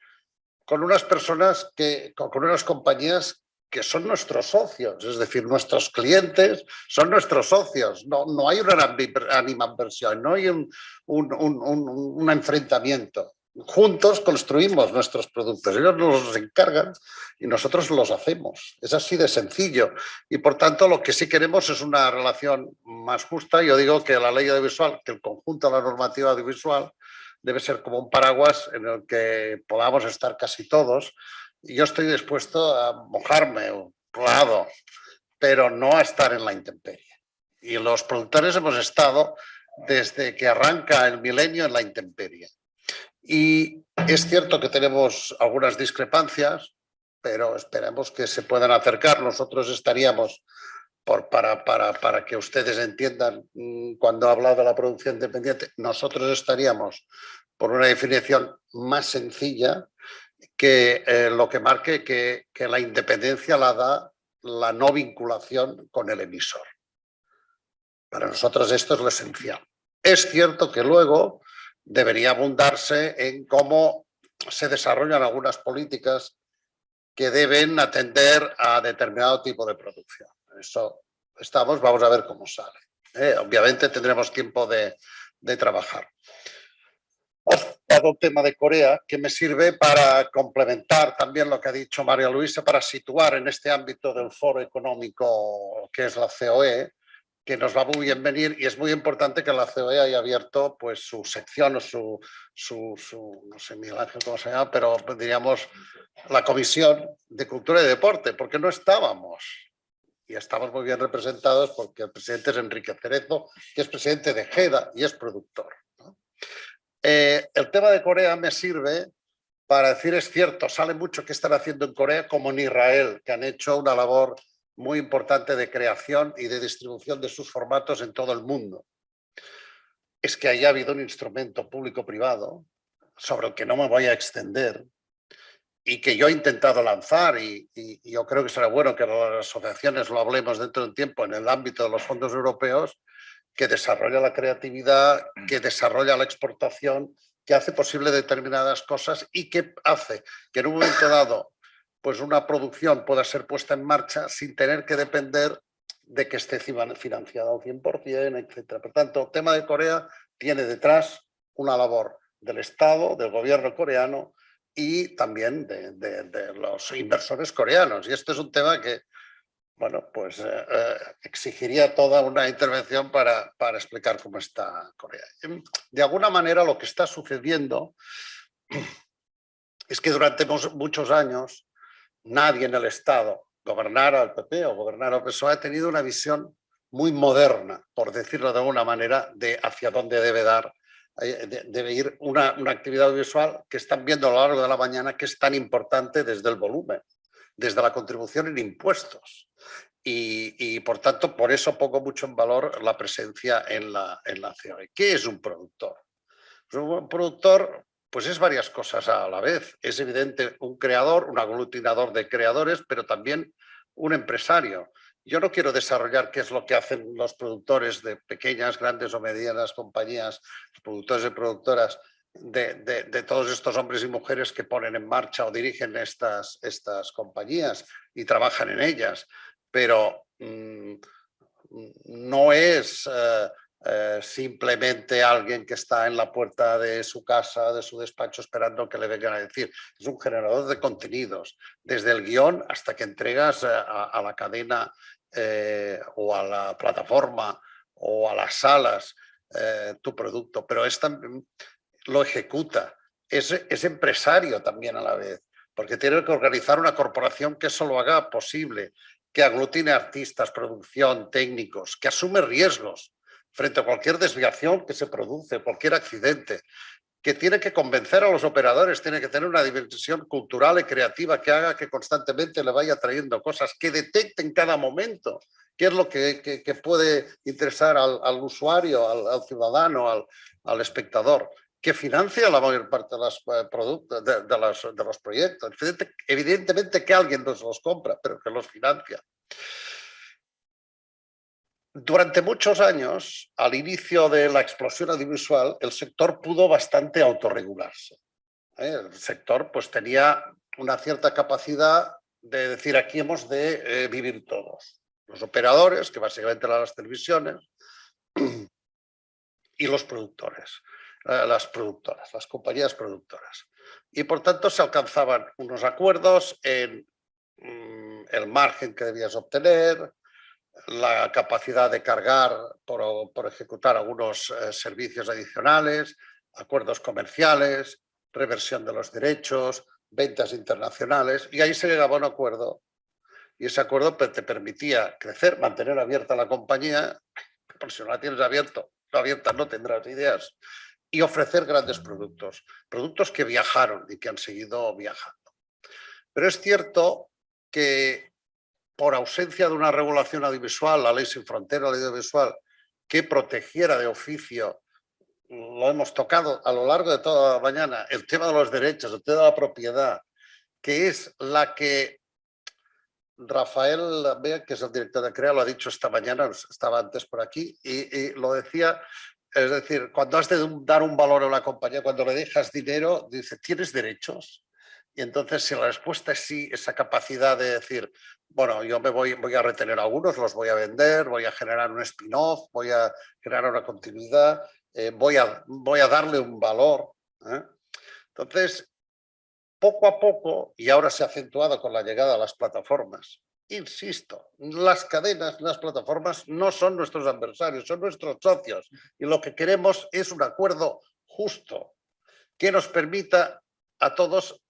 con unas personas, con unas compañías que son nuestros socios, es decir, nuestros clientes son nuestros socios. No hay una animadversión, no hay un enfrentamiento. Juntos construimos nuestros productos, ellos nos los encargan y nosotros los hacemos. Es así de sencillo y por tanto lo que sí queremos es una relación más justa. Yo digo que la ley audiovisual, que el conjunto de la normativa audiovisual debe ser como un paraguas en el que podamos estar casi todos. Y yo estoy dispuesto a mojarme, claro, pero no a estar en la intemperie. Y los productores hemos estado desde que arranca el milenio en la intemperie. Y es cierto que tenemos algunas discrepancias, pero esperemos que se puedan acercar. Nosotros estaríamos, para que ustedes entiendan, cuando he hablado de la producción independiente, nosotros estaríamos por una definición más sencilla que lo que marque que la independencia la da la no vinculación con el emisor. Para nosotros esto es lo esencial. Es cierto que luego debería abundarse en cómo se desarrollan algunas políticas que deben atender a determinado tipo de producción. Eso estamos, vamos a ver cómo sale. Obviamente tendremos tiempo de trabajar. Os dado un tema de Corea que me sirve para complementar también lo que ha dicho María Luisa, para situar en este ámbito del foro económico que es la COE, que nos va muy bien venir, y es muy importante que la COE haya abierto pues su sección o su no sé Miguel Ángel cómo se llama, pero diríamos la Comisión de Cultura y Deporte, porque no estábamos. Y estamos muy bien representados porque el presidente es Enrique Cerezo, que es presidente de GEDA y es productor, ¿no? El tema de Corea me sirve para decir, es cierto, sale mucho que están haciendo en Corea, como en Israel, que han hecho una labor muy importante de creación y de distribución de sus formatos en todo el mundo. Es que ahí ha habido un instrumento público-privado sobre el que no me voy a extender y que yo he intentado lanzar, y yo creo que será bueno que las asociaciones lo hablemos dentro de un tiempo en el ámbito de los fondos europeos, que desarrolla la creatividad, que desarrolla la exportación, que hace posible determinadas cosas y que hace que en un momento dado pues una producción pueda ser puesta en marcha sin tener que depender de que esté financiada al 100%, etc. Por tanto, el tema de Corea tiene detrás una labor del Estado, del gobierno coreano y también de los inversores coreanos. Y este es un tema que, bueno, pues exigiría toda una intervención para explicar cómo está Corea. De alguna manera lo que está sucediendo es que durante muchos años nadie en el Estado, gobernara el PP o gobernara el PSOE, ha tenido una visión muy moderna, por decirlo de alguna manera, de hacia dónde debe ir una actividad audiovisual que están viendo a lo largo de la mañana, que es tan importante desde el volumen, desde la contribución en impuestos. Y por tanto, por eso pongo mucho en valor la presencia en la COE. ¿Qué es un productor? Pues un productor pues es varias cosas a la vez. Es evidente un creador, un aglutinador de creadores, pero también un empresario. Yo no quiero desarrollar qué es lo que hacen los productores de pequeñas, grandes o medianas compañías, los productores y productoras de todos estos hombres y mujeres que ponen en marcha o dirigen estas compañías y trabajan en ellas. Pero no es simplemente alguien que está en la puerta de su casa, de su despacho, esperando que le vengan a decir. Es un generador de contenidos, desde el guión hasta que entregas a la cadena o a la plataforma o a las salas tu producto, pero también lo ejecuta, es empresario también a la vez, porque tiene que organizar una corporación que eso lo haga posible, que aglutine artistas, producción, técnicos, que asume riesgos frente a cualquier desviación que se produce, cualquier accidente, que tiene que convencer a los operadores, tiene que tener una dimensión cultural y creativa que haga que constantemente le vaya trayendo cosas, que detecte en cada momento qué es lo que puede interesar al usuario, al ciudadano, al espectador, que financia la mayor parte de los proyectos. Evidentemente que alguien nos los compra, pero que los financia. Durante muchos años, al inicio de la explosión audiovisual, el sector pudo bastante autorregularse. El sector pues tenía una cierta capacidad de decir aquí hemos de vivir todos. Los operadores, que básicamente eran las televisiones, y los productores, las productoras, las compañías productoras. Y por tanto se alcanzaban unos acuerdos en el margen que debías obtener, la capacidad de cargar por ejecutar algunos servicios adicionales, acuerdos comerciales, reversión de los derechos, ventas internacionales, y ahí se llegaba a un acuerdo, y ese acuerdo te permitía crecer, mantener abierta la compañía, porque si no la tienes abierta no tendrás ideas, y ofrecer grandes productos, productos que viajaron y que han seguido viajando. Pero es cierto que por ausencia de una regulación audiovisual, la ley sin frontera, la ley audiovisual, que protegiera de oficio, lo hemos tocado a lo largo de toda la mañana, el tema de los derechos, el tema de la propiedad, que es la que Rafael Lambea, que es el director de CREA, lo ha dicho esta mañana, estaba antes por aquí, y lo decía, es decir, cuando has de dar un valor a una compañía, cuando le dejas dinero, dice, ¿tienes derechos? Y entonces, si la respuesta es sí, esa capacidad de decir, bueno, yo voy a retener algunos, los voy a vender, voy a generar un spin-off, voy a crear una continuidad, voy a darle un valor. Entonces, poco a poco, y ahora se ha acentuado con la llegada a las plataformas, insisto, las cadenas, las plataformas no son nuestros adversarios, son nuestros socios. Y lo que queremos es un acuerdo justo que nos permita a todos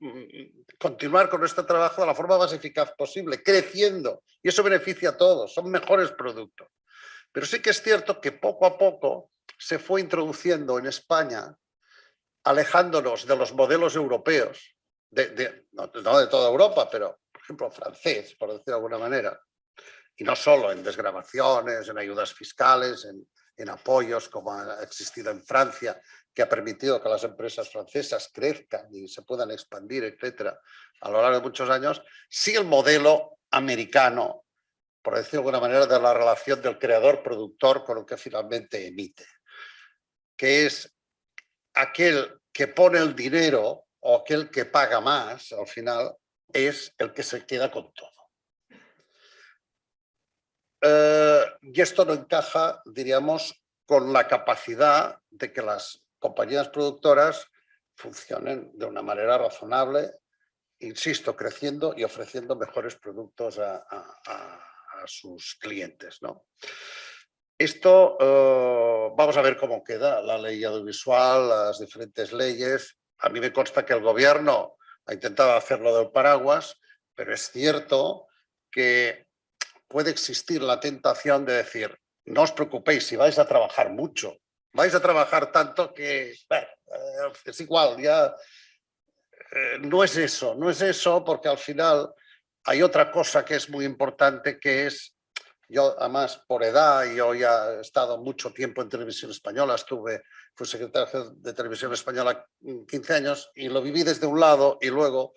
continuar con nuestro trabajo de la forma más eficaz posible, creciendo. Y eso beneficia a todos, son mejores productos. Pero sí que es cierto que poco a poco se fue introduciendo en España, alejándonos de los modelos europeos, no de toda Europa, pero por ejemplo francés, por decirlo de alguna manera, y no solo en desgravaciones, en ayudas fiscales, en apoyos como ha existido en Francia, que ha permitido que las empresas francesas crezcan y se puedan expandir, etcétera, a lo largo de muchos años, sí el modelo americano, por decirlo de alguna manera, de la relación del creador-productor con lo que finalmente emite, que es aquel que pone el dinero o aquel que paga más, al final, es el que se queda con todo. Y esto no encaja, diríamos, con la capacidad de que las compañías productoras funcionen de una manera razonable, insisto, creciendo y ofreciendo mejores productos a sus clientes, ¿no? Esto, vamos a ver cómo queda la ley audiovisual, las diferentes leyes. A mí me consta que el gobierno ha intentado hacerlo del paraguas, pero es cierto que puede existir la tentación de decir, no os preocupéis, si vais a trabajar mucho, vais a trabajar tanto que es igual, ya no es eso, porque al final hay otra cosa que es muy importante, que es, yo además por edad, yo ya he estado mucho tiempo en Televisión Española, fui secretario de Televisión Española 15 años y lo viví desde un lado y luego,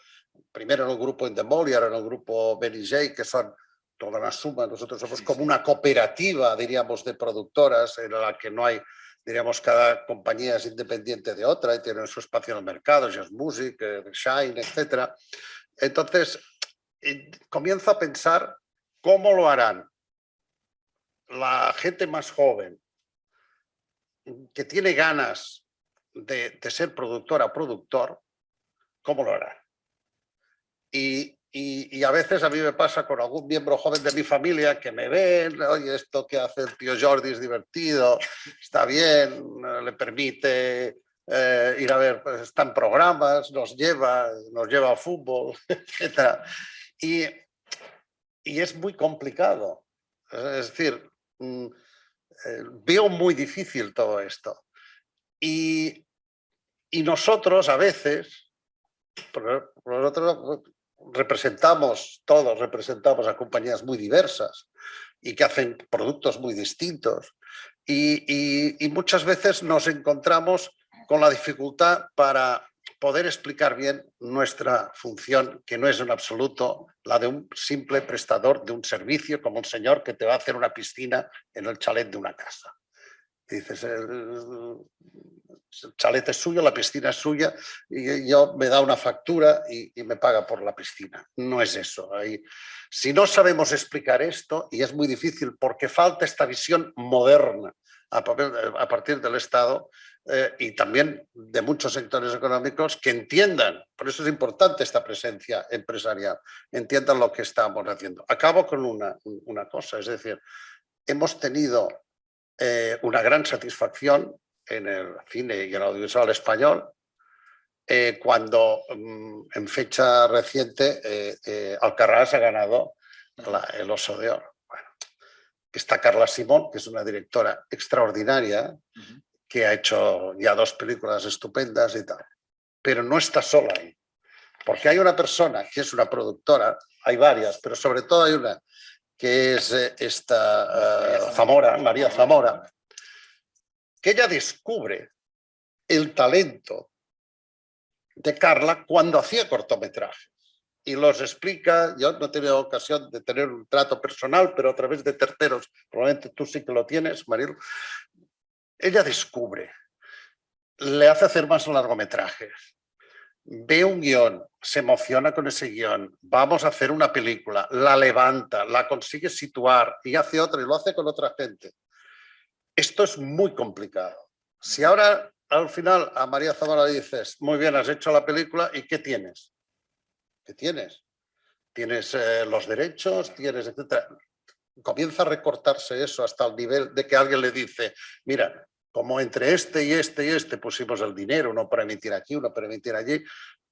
primero en el grupo Endemol y ahora en el grupo BNJ, que son toda una suma, nosotros somos como una cooperativa, diríamos, de productoras en la que no hay, diríamos, cada compañía es independiente de otra y tiene su espacio en el mercado, Just Music, Shine, etc. Entonces, comienzo a pensar cómo lo harán la gente más joven que tiene ganas de ser productora o productor, ¿cómo lo hará? Y a veces a mí me pasa con algún miembro joven de mi familia que me ven, oye, esto que hace el tío Jordi es divertido, está bien, le permite ir a ver, pues, está en programas, nos lleva al fútbol, etc. Y es muy complicado. Es decir, veo muy difícil todo esto. Y nosotros a veces, nosotros todos representamos a compañías muy diversas y que hacen productos muy distintos. Y muchas veces nos encontramos con la dificultad para poder explicar bien nuestra función, que no es en absoluto la de un simple prestador de un servicio, como un señor que te va a hacer una piscina en el chalet de una casa. Dices, el chalet es suyo, la piscina es suya, y yo me da una factura y me paga por la piscina. No es eso. Si no sabemos explicar esto, y es muy difícil porque falta esta visión moderna a partir del Estado y también de muchos sectores económicos que entiendan, por eso es importante esta presencia empresarial, entiendan lo que estamos haciendo. Acabo con una cosa, es decir, hemos tenido una gran satisfacción en el cine y el audiovisual español cuando en fecha reciente Alcarrás ha ganado el Oso de Oro. Bueno, está Carla Simón, que es una directora extraordinaria, que ha hecho ya 2 películas estupendas y tal, pero no está sola ahí, porque hay una persona que es una productora, hay varias, pero sobre todo hay una que es María Zamora, que ella descubre el talento de Carla cuando hacía cortometrajes y los explica. Yo no he tenido ocasión de tener un trato personal, pero a través de terceros, probablemente tú sí que lo tienes, Marilu. Ella descubre, le hace hacer más largometrajes, ve un guión, se emociona con ese guión, vamos a hacer una película, la levanta, la consigue situar y hace otra y lo hace con otra gente. Esto es muy complicado. Si ahora al final a María Zamora le dices, muy bien, has hecho la película, ¿y qué tienes? ¿Qué tienes? Tienes los derechos, tienes, etcétera. Comienza a recortarse eso hasta el nivel de que alguien le dice, mira, como entre este y este y este pusimos el dinero, uno para emitir aquí, uno para emitir allí,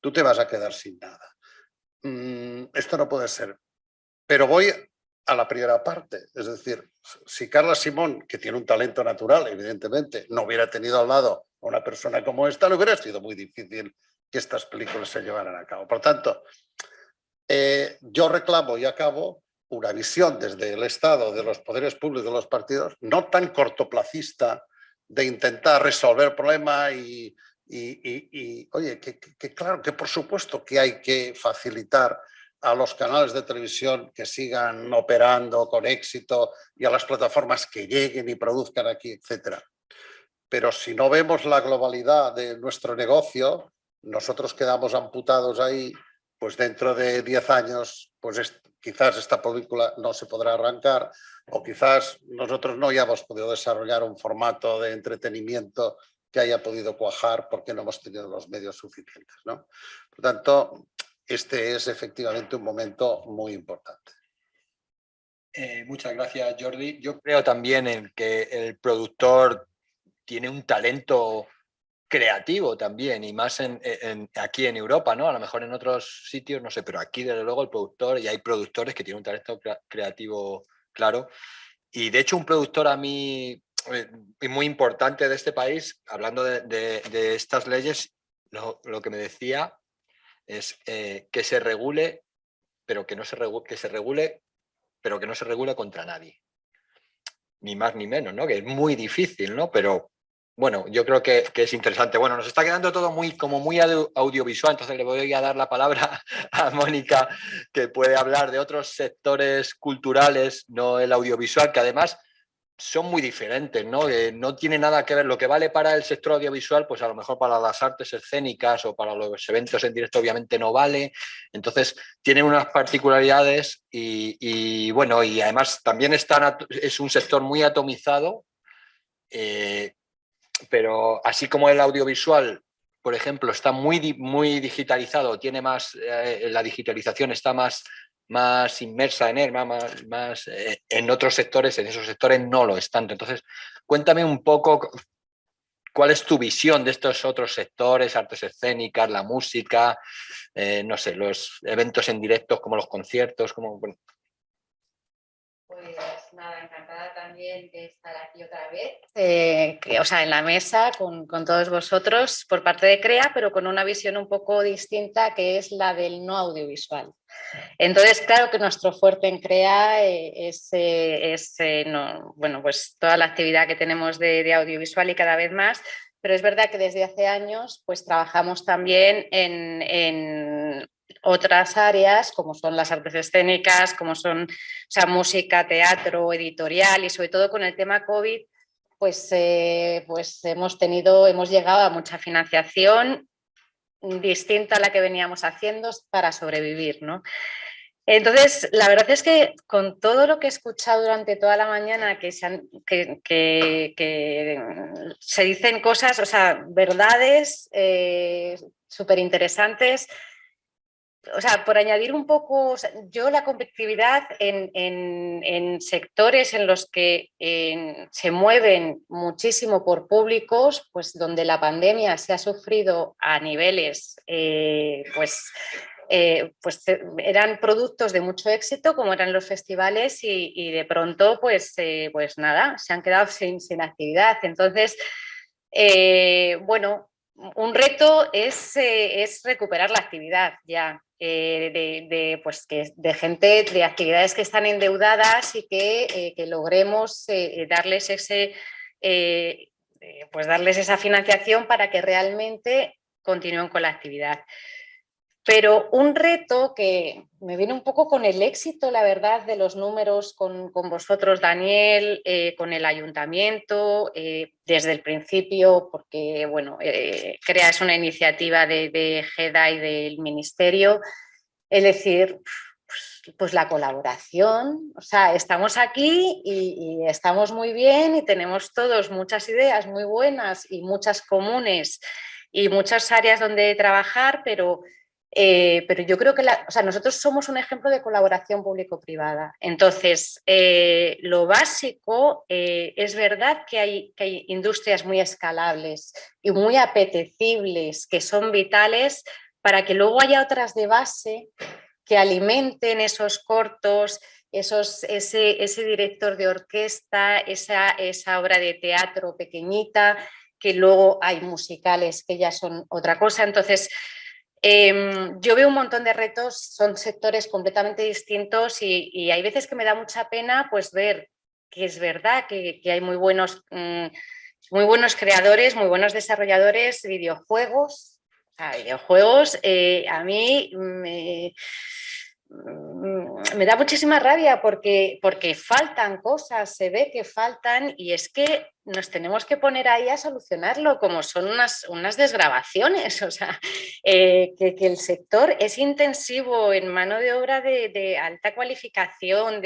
tú te vas a quedar sin nada. Esto no puede ser. Pero voy a la primera parte. Es decir, si Carla Simón, que tiene un talento natural, evidentemente, no hubiera tenido al lado a una persona como esta, no hubiera sido muy difícil que estas películas se llevaran a cabo. Por tanto, yo reclamo y acabo una visión desde el Estado, de los poderes públicos, de los partidos, no tan cortoplacista de intentar resolver el problema y oye, que claro, que por supuesto que hay que facilitar a los canales de televisión que sigan operando con éxito y a las plataformas que lleguen y produzcan aquí, etcétera. Pero si no vemos la globalidad de nuestro negocio, nosotros quedamos amputados ahí, pues dentro de 10 años, pues quizás esta película no se podrá arrancar o quizás nosotros no hayamos podido desarrollar un formato de entretenimiento que haya podido cuajar porque no hemos tenido los medios suficientes, ¿no? Por tanto, este es efectivamente un momento muy importante. Muchas gracias, Jordi. Yo creo también en que el productor tiene un talento creativo también, y más aquí en Europa, ¿no? A lo mejor en otros sitios, no sé, pero aquí desde luego el productor, y hay productores que tienen un talento creativo claro. Y de hecho un productor a mí muy importante de este país, hablando de estas leyes, lo que me decía es que se regule, pero que no se regule, que se regule, pero que no se regule contra nadie. Ni más ni menos, ¿no? Que es muy difícil, ¿no? Pero bueno, yo creo que es interesante. Bueno, nos está quedando todo como muy audiovisual, entonces le voy a dar la palabra a Mónica, que puede hablar de otros sectores culturales, no el audiovisual, que además son muy diferentes, ¿no? No tiene nada que ver. Lo que vale para el sector audiovisual, pues a lo mejor para las artes escénicas o para los eventos en directo obviamente no vale. Entonces tienen unas particularidades y bueno, y además también es un sector muy atomizado, pero así como el audiovisual, por ejemplo, está muy digitalizado, tiene más, la digitalización está más inmersa en él, más en otros sectores, en esos sectores no lo es tanto. Entonces, cuéntame un poco cuál es tu visión de estos otros sectores, artes escénicas, la música, no sé, los eventos en directo como los conciertos, bueno. Pues nada, encantada también de estar aquí otra vez, o sea, en la mesa con todos vosotros por parte de CREA, pero con una visión un poco distinta que es la del no audiovisual. Entonces, claro que nuestro fuerte en CREA bueno, pues toda la actividad que tenemos de audiovisual y cada vez más, pero es verdad que desde hace años pues trabajamos también en otras áreas como son las artes escénicas, como son, o sea, música, teatro, editorial y sobre todo con el tema COVID pues hemos llegado a mucha financiación distinta a la que veníamos haciendo para sobrevivir, ¿no? Entonces, la verdad es que con todo lo que he escuchado durante toda la mañana, que se dicen cosas, o sea, verdades súper interesantes. O sea, por añadir un poco, o sea, yo la competitividad en sectores en los que se mueven muchísimo por públicos, pues donde la pandemia se ha sufrido a niveles, pues eran productos de mucho éxito, como eran los festivales, y de pronto, pues nada, se han quedado sin actividad. Entonces, bueno, un reto es recuperar la actividad ya. De gente, de actividades que están endeudadas y que logremos darles darles esa financiación para que realmente continúen con la actividad. Pero un reto que me viene un poco con el éxito, la verdad, de los números con vosotros, Daniel, con el ayuntamiento, desde el principio, porque bueno, CREA es una iniciativa de GEDA y del Ministerio, es decir, pues la colaboración, o sea, estamos aquí y estamos muy bien y tenemos todos muchas ideas muy buenas y muchas comunes y muchas áreas donde trabajar, pero yo creo que nosotros somos un ejemplo de colaboración público-privada. Entonces, lo básico, es verdad que hay industrias muy escalables y muy apetecibles, que son vitales para que luego haya otras de base que alimenten esos cortos, ese director de orquesta, esa obra de teatro pequeñita, que luego hay musicales que ya son otra cosa. Entonces, yo veo un montón de retos, son sectores completamente distintos y hay veces que me da mucha pena pues ver que es verdad que hay muy buenos creadores, muy buenos desarrolladores, videojuegos. Videojuegos, a mí me da muchísima rabia porque faltan cosas, se ve que faltan y es que nos tenemos que poner ahí a solucionarlo, como son unas desgravaciones, o sea, que el sector es intensivo en mano de obra de alta cualificación,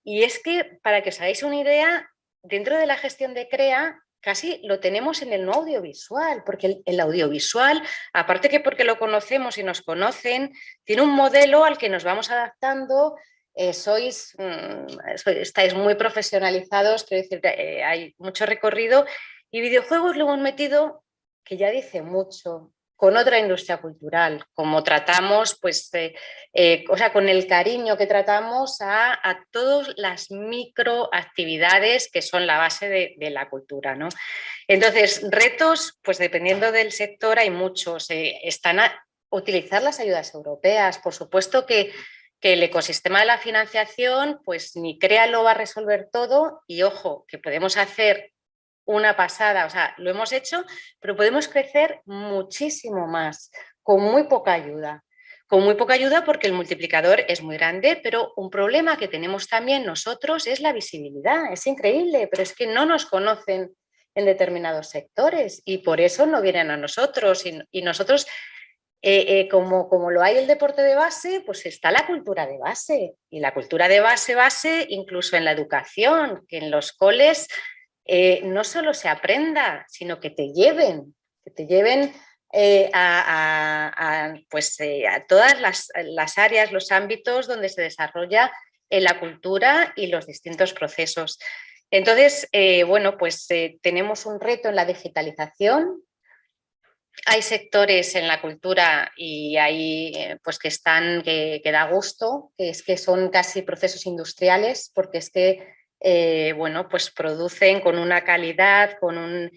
y es que, para que os hagáis una idea, dentro de la gestión de CREA, casi lo tenemos en el no audiovisual, porque el audiovisual, aparte que porque lo conocemos y nos conocen, tiene un modelo al que nos vamos adaptando. Estáis muy profesionalizados, quiero decir, hay mucho recorrido y videojuegos lo hemos metido, que ya dice mucho, con otra industria cultural, como tratamos, pues, con el cariño que tratamos a todas las microactividades que son la base de la cultura, ¿no? Entonces, retos, pues dependiendo del sector hay muchos. Están a utilizar las ayudas europeas. Por supuesto que el ecosistema de la financiación, pues ni CREA lo va a resolver todo y ojo, que podemos hacer una pasada, o sea, lo hemos hecho, pero podemos crecer muchísimo más con muy poca ayuda. Con muy poca ayuda porque el multiplicador es muy grande, pero un problema que tenemos también nosotros es la visibilidad. Es increíble, pero es que no nos conocen en determinados sectores y por eso no vienen a nosotros y nosotros, como lo hay el deporte de base, pues está la cultura de base y la cultura de base incluso en la educación, que en los coles no solo se aprenda, sino que te lleven a todas las áreas, los ámbitos donde se desarrolla la cultura y los distintos procesos. Entonces, tenemos un reto en la digitalización. Hay sectores en la cultura y hay que da gusto, que son casi procesos industriales, porque es que producen con una calidad, con un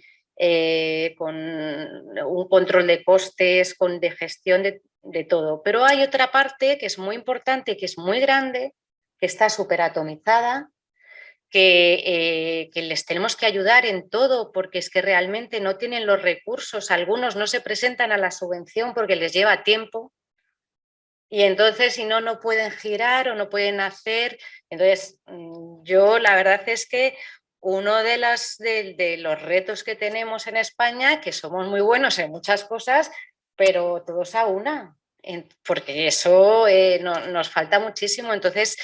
control de costes, de gestión de todo. Pero hay otra parte que es muy importante, que es muy grande, que está súper atomizada, que les tenemos que ayudar en todo porque es que realmente no tienen los recursos. Algunos no se presentan a la subvención porque les lleva tiempo y entonces si no pueden girar o no pueden hacer. Entonces, yo la verdad es que uno de los retos que tenemos en España, que somos muy buenos en muchas cosas, pero todos a una, porque eso nos falta muchísimo. Entonces,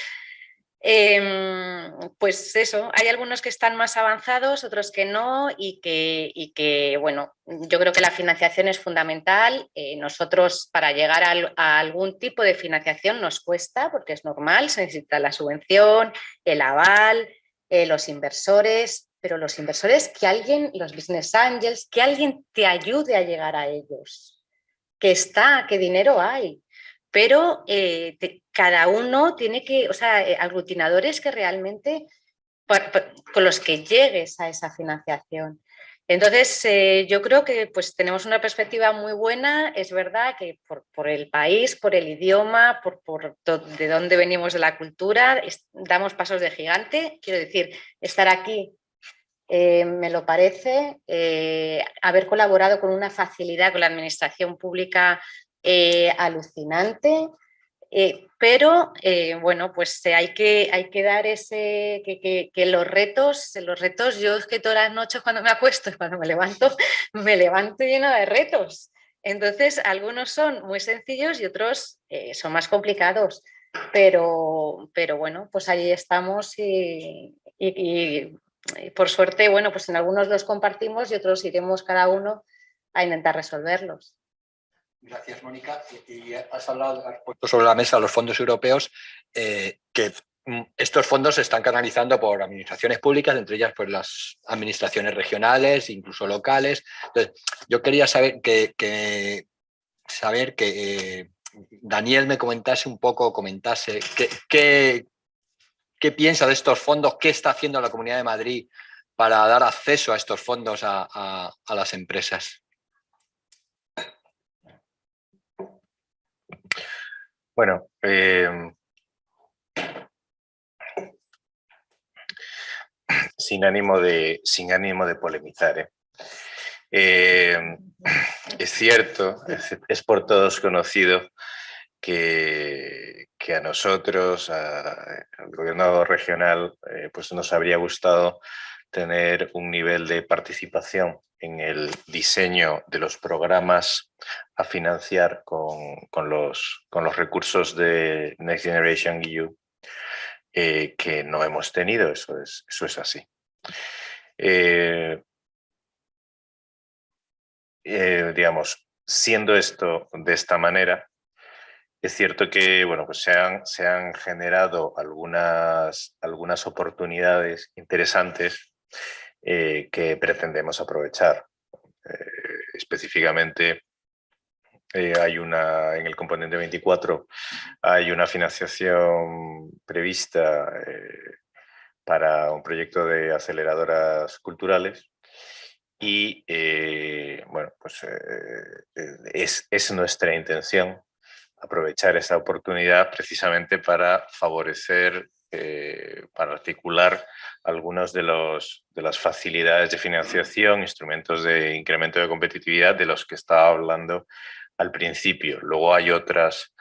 pues eso, hay algunos que están más avanzados, otros que no, y que bueno, yo creo que la financiación es fundamental. Nosotros, para llegar a algún tipo de financiación nos cuesta, porque es normal, se necesita la subvención, el aval, los inversores, pero los inversores, los business angels, que alguien te ayude a llegar a ellos, que dinero hay. Pero cada uno tiene que, aglutinadores que realmente con los que llegues a esa financiación. Entonces, yo creo que pues tenemos una perspectiva muy buena. Es verdad que por el país, por el idioma, de dónde venimos de la cultura, damos pasos de gigante. Quiero decir, estar aquí me lo parece, haber colaborado con una facilidad con la administración pública alucinante. Pero bueno, pues hay que dar ese, que los retos, yo es que todas las noches cuando me acuesto y cuando me levanto llena de retos. Entonces, algunos son muy sencillos y otros son más complicados, pero bueno, pues ahí estamos y por suerte, bueno, pues en algunos los compartimos y otros iremos cada uno a intentar resolverlos. Gracias, Mónica. Y has puesto sobre la mesa los fondos europeos, que estos fondos se están canalizando por administraciones públicas, entre ellas pues, las administraciones regionales, incluso locales. Entonces, yo quería saber que Daniel me comentase qué piensa de estos fondos, qué está haciendo la Comunidad de Madrid para dar acceso a estos fondos a las empresas. Bueno, sin ánimo de polemizar. Es cierto, es por todos conocido que a nosotros, al gobierno regional, pues nos habría gustado tener un nivel de participación en el diseño de los programas a financiar con los recursos de Next Generation EU, que no hemos tenido, eso es así. Digamos, siendo esto de esta manera, es cierto que bueno, pues se han generado algunas oportunidades interesantes que pretendemos aprovechar. Específicamente, en el componente 24 hay una financiación prevista para un proyecto de aceleradoras culturales y bueno, pues es nuestra intención aprovechar esa oportunidad precisamente para favorecer, para articular algunas de las facilidades de financiación, instrumentos de incremento de competitividad de los que estaba hablando al principio. Luego hay otros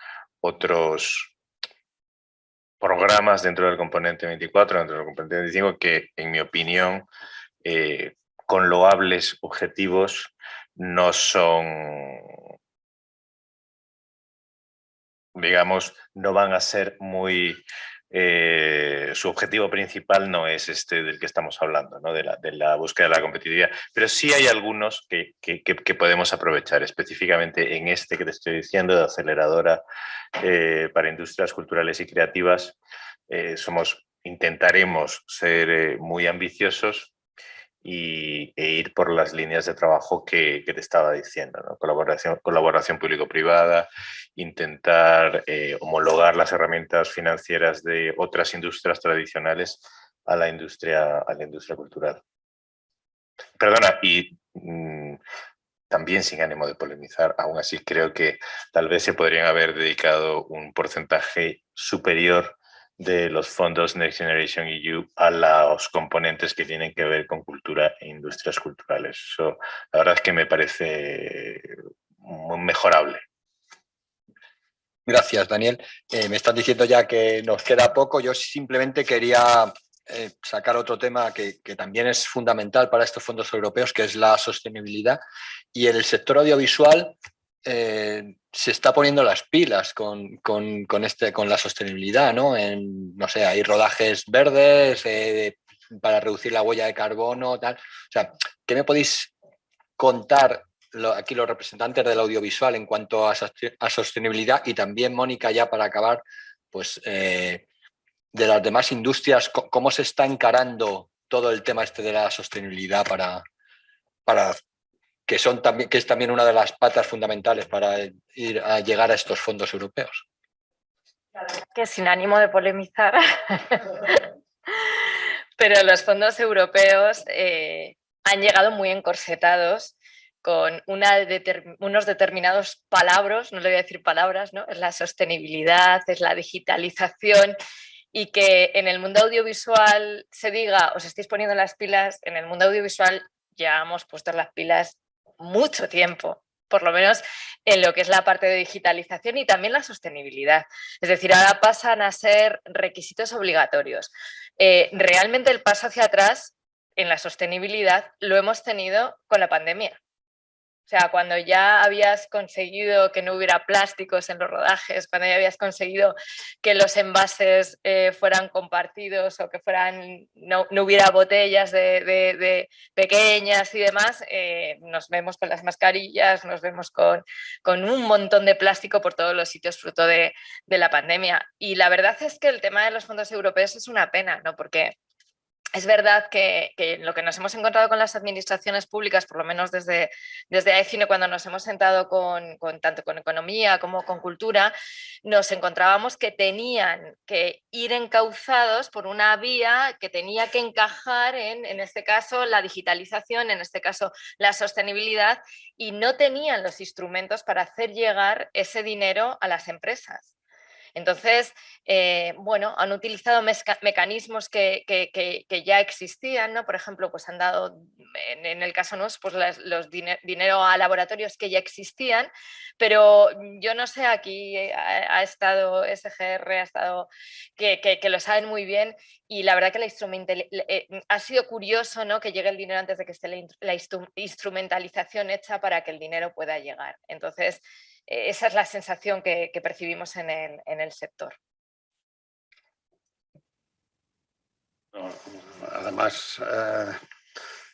programas dentro del componente 24, dentro del componente 25, que en mi opinión, con loables objetivos, no son, digamos, no van a ser muy... su objetivo principal no es este del que estamos hablando, ¿no? de la búsqueda de la competitividad, pero sí hay algunos que podemos aprovechar, específicamente en este que te estoy diciendo, de aceleradora para industrias culturales y creativas. Intentaremos ser muy ambiciosos e ir por las líneas de trabajo que te estaba diciendo, ¿no? Colaboración público-privada, intentar homologar las herramientas financieras de otras industrias tradicionales a la industria cultural. Perdona, y también sin ánimo de polemizar, aún así creo que tal vez se podrían haber dedicado un porcentaje superior de los fondos Next Generation EU a los componentes que tienen que ver con cultura e industrias culturales. Eso, la verdad es que me parece muy mejorable. Gracias, Daniel. Me están diciendo ya que nos queda poco. Yo simplemente quería sacar otro tema que también es fundamental para estos fondos europeos, que es la sostenibilidad. Y en el sector audiovisual se está poniendo las pilas con la sostenibilidad, ¿no? No sé, hay rodajes verdes para reducir la huella de carbono, tal. O sea, ¿qué me podéis contar aquí los representantes del audiovisual en cuanto a sostenibilidad? Y también, Mónica, ya para acabar, pues de las demás industrias, ¿cómo se está encarando todo el tema este de la sostenibilidad para que es también una de las patas fundamentales para ir a llegar a estos fondos europeos? Que sin ánimo de polemizar, pero los fondos europeos han llegado muy encorsetados con unos determinados palabras, no le voy a decir palabras, ¿no? Es la sostenibilidad, es la digitalización, y que en el mundo audiovisual se diga, os estáis poniendo las pilas. En el mundo audiovisual ya hemos puesto las pilas mucho tiempo, por lo menos en lo que es la parte de digitalización y también la sostenibilidad. Es decir, ahora pasan a ser requisitos obligatorios. Realmente el paso hacia atrás en la sostenibilidad lo hemos tenido con la pandemia. O sea, cuando ya habías conseguido que no hubiera plásticos en los rodajes, cuando ya habías conseguido que los envases fueran compartidos o que no hubiera botellas de pequeñas y demás, nos vemos con las mascarillas, nos vemos con un montón de plástico por todos los sitios fruto de la pandemia. Y la verdad es que el tema de los fondos europeos es una pena, ¿no? Porque es verdad que lo que nos hemos encontrado con las administraciones públicas, por lo menos desde AECINE, cuando nos hemos sentado tanto con economía como con cultura, nos encontrábamos que tenían que ir encauzados por una vía que tenía que encajar en este caso, la digitalización, en este caso, la sostenibilidad, y no tenían los instrumentos para hacer llegar ese dinero a las empresas. Entonces, bueno, han utilizado mecanismos que ya existían, ¿no? Por ejemplo, pues han dado, en el caso nuestro, pues dinero a laboratorios que ya existían, pero yo no sé, aquí ha estado SGR, ha estado, que lo saben muy bien, y la verdad que ha sido curioso, ¿no? Que llegue el dinero antes de que esté la instrumentalización hecha para que el dinero pueda llegar. Entonces, esa es la sensación que percibimos en el sector. Además,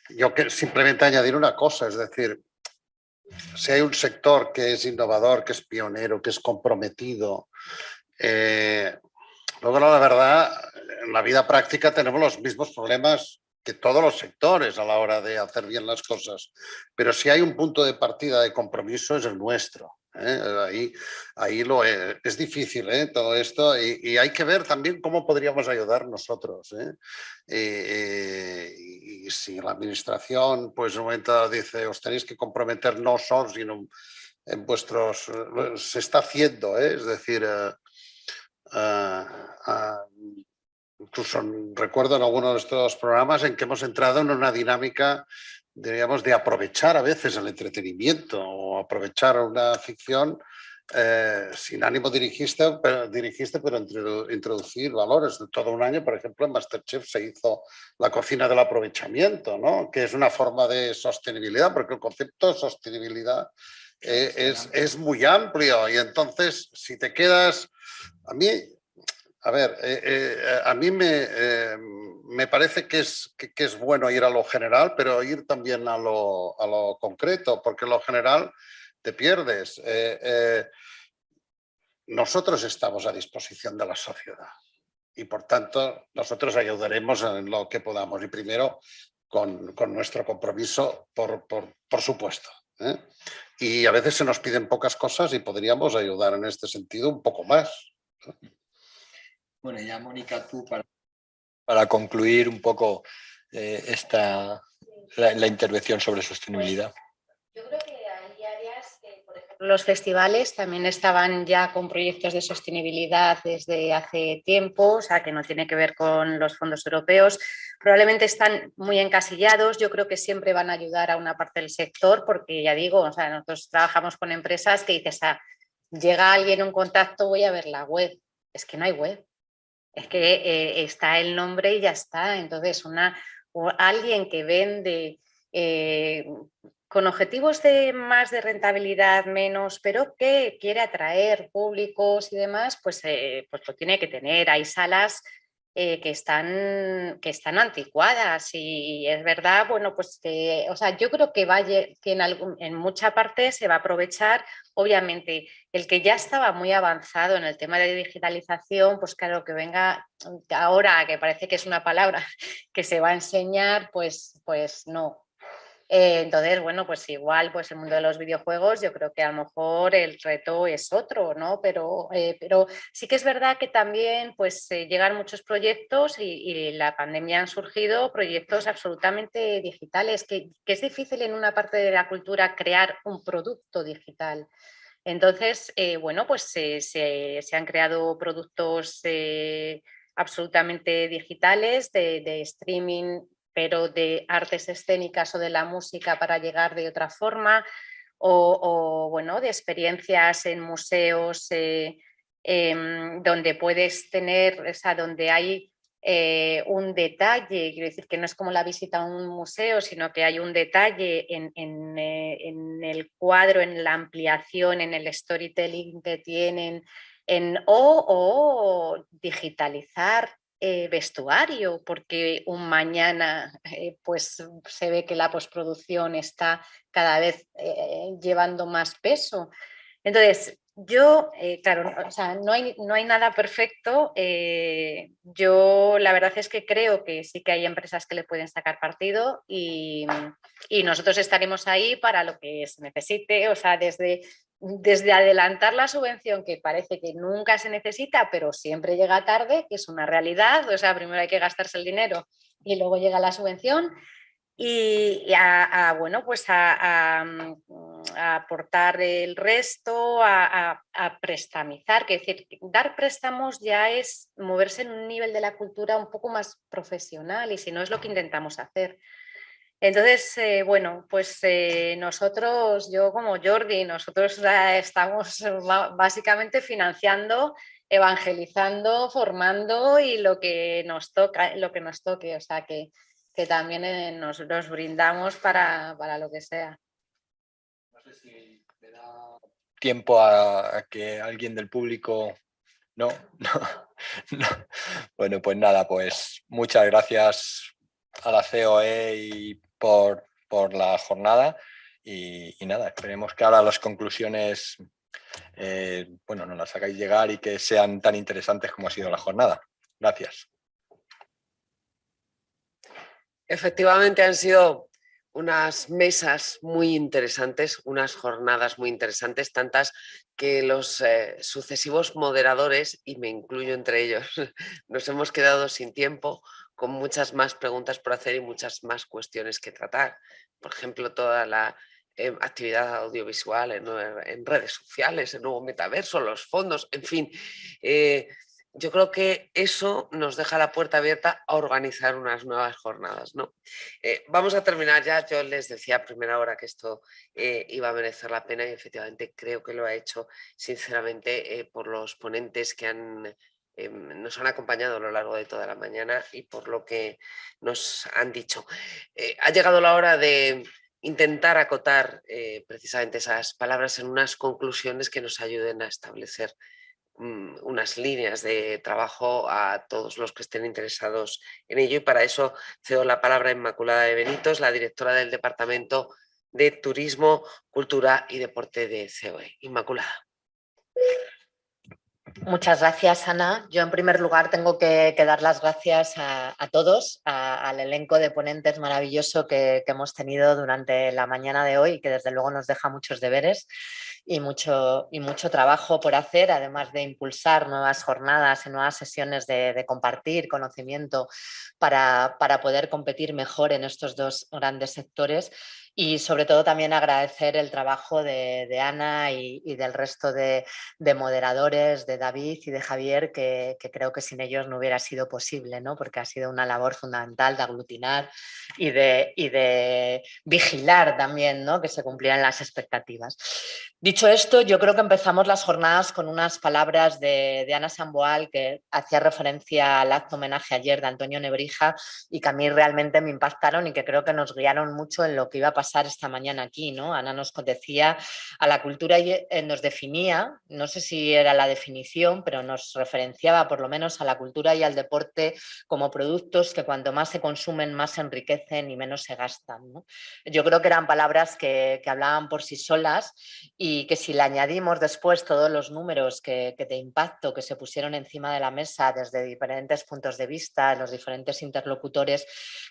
yo simplemente añadir una cosa, es decir, si hay un sector que es innovador, que es pionero, que es comprometido, luego la verdad, en la vida práctica tenemos los mismos problemas que todos los sectores a la hora de hacer bien las cosas, pero si hay un punto de partida de compromiso es el nuestro. Ahí es difícil todo esto y hay que ver también cómo podríamos ayudar nosotros. Y si la administración pues en un momento dice os tenéis que comprometer no solo sino en vuestros... Se está haciendo, es decir... incluso recuerdo en algunos de estos programas en que hemos entrado en una dinámica, diríamos, de aprovechar a veces el entretenimiento o aprovechar una ficción sin ánimo dirigiste, pero introducir valores. De todo un año, por ejemplo, en MasterChef se hizo la cocina del aprovechamiento, ¿no? Que es una forma de sostenibilidad, porque el concepto de sostenibilidad es muy amplio y entonces si te quedas... A mí me parece que es bueno ir a lo general, pero ir también a lo concreto, porque en lo general te pierdes. Nosotros estamos a disposición de la sociedad y, por tanto, nosotros ayudaremos en lo que podamos y primero con nuestro compromiso, por supuesto. Y a veces se nos piden pocas cosas y podríamos ayudar en este sentido un poco más. Bueno, ya Mónica, tú para concluir un poco la intervención sobre sostenibilidad. Yo creo que hay áreas que, por ejemplo, los festivales también estaban ya con proyectos de sostenibilidad desde hace tiempo, o sea, que no tiene que ver con los fondos europeos. Probablemente están muy encasillados, yo creo que siempre van a ayudar a una parte del sector, porque ya digo, o sea, nosotros trabajamos con empresas que dices, llega alguien en contacto, voy a ver la web. Es que no hay web. Es que está el nombre y ya está. Entonces, alguien que vende con objetivos más de rentabilidad, menos, pero que quiere atraer públicos y demás, pues lo tiene que tener. Hay salas que están anticuadas y es verdad, bueno, pues que, o sea, yo creo que en mucha parte se va a aprovechar, obviamente, el que ya estaba muy avanzado en el tema de digitalización, pues claro, que venga ahora, que parece que es una palabra que se va a enseñar, pues no. Entonces, bueno, pues igual pues el mundo de los videojuegos yo creo que a lo mejor el reto es otro, ¿no? Pero sí que es verdad que también pues llegan muchos proyectos y la pandemia han surgido proyectos absolutamente digitales, que es difícil en una parte de la cultura crear un producto digital. Entonces, bueno, pues se han creado productos absolutamente digitales de streaming, pero de artes escénicas o de la música para llegar de otra forma, bueno, de experiencias en museos donde puedes tener, o sea, donde hay un detalle, quiero decir que no es como la visita a un museo, sino que hay un detalle en el cuadro, en la ampliación, en el storytelling que tienen, o digitalizar vestuario, porque un mañana pues se ve que la postproducción está cada vez llevando más peso. Entonces, yo, claro, o sea, no hay nada perfecto. Yo la verdad es que creo que sí que hay empresas que le pueden sacar partido y nosotros estaremos ahí para lo que se necesite, o sea, desde adelantar la subvención, que parece que nunca se necesita, pero siempre llega tarde, que es una realidad, o sea, primero hay que gastarse el dinero y luego llega la subvención. Bueno, pues a aportar el resto, a prestamizar, que es decir, dar préstamos ya es moverse en un nivel de la cultura un poco más profesional y si no es lo que intentamos hacer. Entonces, bueno, pues nosotros, yo como Jordi, nosotros estamos básicamente financiando, evangelizando, formando y lo que nos toca, lo que nos toque, o sea que también nos brindamos para lo que sea. No sé si me da tiempo a que alguien del público... No, no. Bueno, pues nada, pues muchas gracias a la COE y por la jornada y nada, esperemos que ahora las conclusiones bueno, nos las hagáis llegar y que sean tan interesantes como ha sido la jornada. Gracias. Efectivamente han sido unas mesas muy interesantes, unas jornadas muy interesantes, tantas que los sucesivos moderadores, y me incluyo entre ellos, nos hemos quedado sin tiempo, con muchas más preguntas por hacer y muchas más cuestiones que tratar. Por ejemplo, toda la actividad audiovisual en redes sociales, el nuevo metaverso, los fondos, en fin. Yo creo que eso nos deja la puerta abierta a organizar unas nuevas jornadas, ¿no? Vamos a terminar ya. Yo les decía a primera hora que esto iba a merecer la pena y efectivamente creo que lo ha hecho, sinceramente, por los ponentes que nos han acompañado a lo largo de toda la mañana y por lo que nos han dicho. Ha llegado la hora de intentar acotar precisamente esas palabras en unas conclusiones que nos ayuden a establecer unas líneas de trabajo a todos los que estén interesados en ello y para eso cedo la palabra a Inmaculada de Benitos, la directora del Departamento de Turismo, Cultura y Deporte de COE. Inmaculada. Muchas gracias, Ana. Yo, en primer lugar, tengo que dar las gracias a todos, al elenco de ponentes maravilloso que hemos tenido durante la mañana de hoy, que desde luego nos deja muchos deberes y mucho trabajo por hacer, además de impulsar nuevas jornadas y nuevas sesiones de compartir conocimiento para poder competir mejor en estos dos grandes sectores. Y sobre todo también agradecer el trabajo de Ana y del resto de moderadores, de David y de Javier, que creo que sin ellos no hubiera sido posible, ¿no? Porque ha sido una labor fundamental de aglutinar y de vigilar también, ¿no? Que se cumplieran las expectativas. Dicho esto, yo creo que empezamos las jornadas con unas palabras de Ana Samboal, que hacía referencia al acto homenaje ayer de Antonio Nebrija y que a mí realmente me impactaron y que creo que nos guiaron mucho en lo que iba a pasar esta mañana aquí, ¿no? Ana nos decía a la cultura, nos definía, no sé si era la definición, pero nos referenciaba por lo menos a la cultura y al deporte como productos que cuanto más se consumen, más se enriquecen y menos se gastan, ¿no? Yo creo que eran palabras que hablaban por sí solas y que si le añadimos después todos los números de impacto que se pusieron encima de la mesa desde diferentes puntos de vista, los diferentes interlocutores,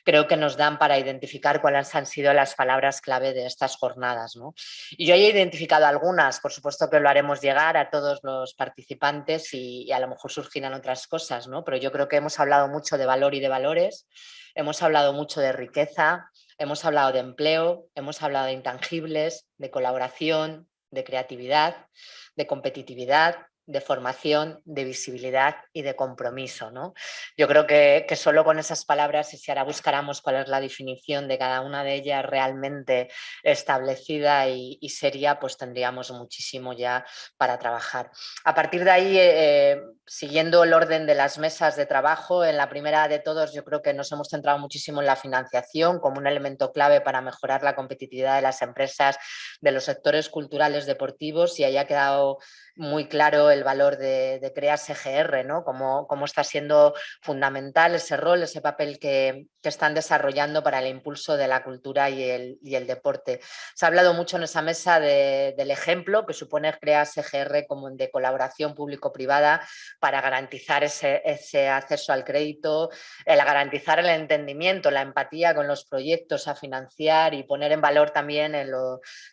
creo que nos dan para identificar cuáles han sido las palabras clave de estas jornadas, ¿no? Y yo he identificado algunas, por supuesto que lo haremos llegar a todos los participantes y a lo mejor surgirán otras cosas, ¿no? Pero yo creo que hemos hablado mucho de valor y de valores, hemos hablado mucho de riqueza, hemos hablado de empleo, hemos hablado de intangibles, de colaboración, de creatividad, de competitividad, de formación, de visibilidad y de compromiso, ¿no? Yo creo que solo con esas palabras, y si ahora buscáramos cuál es la definición de cada una de ellas realmente establecida y seria, pues tendríamos muchísimo ya para trabajar. A partir de ahí, siguiendo el orden de las mesas de trabajo, en la primera de todos yo creo que nos hemos centrado muchísimo en la financiación como un elemento clave para mejorar la competitividad de las empresas de los sectores culturales deportivos, y ahí ha quedado muy claro el valor de CREAS EGR, ¿no? Cómo está siendo fundamental ese rol, ese papel que están desarrollando para el impulso de la cultura y el deporte. Se ha hablado mucho en esa mesa del ejemplo que supone CREAS EGR como de colaboración público-privada para garantizar ese acceso al crédito, el garantizar el entendimiento, la empatía con los proyectos a financiar y poner en valor también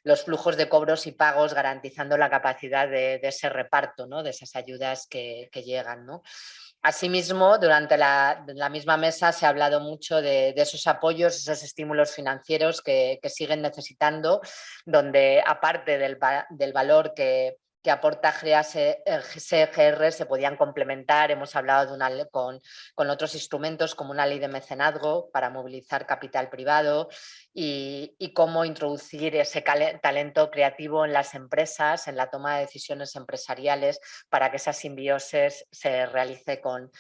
los flujos de cobros y pagos, garantizando la capacidad de ese reparto, ¿no? De esas ayudas que llegan, ¿no? Asimismo, durante la misma mesa se ha hablado mucho de esos apoyos, esos estímulos financieros que siguen necesitando, donde aparte del valor que aporta CGR se podían complementar. Hemos hablado con otros instrumentos como una ley de mecenazgo para movilizar capital privado y cómo introducir ese talento creativo en las empresas, en la toma de decisiones empresariales, para que esa simbiosis se realice con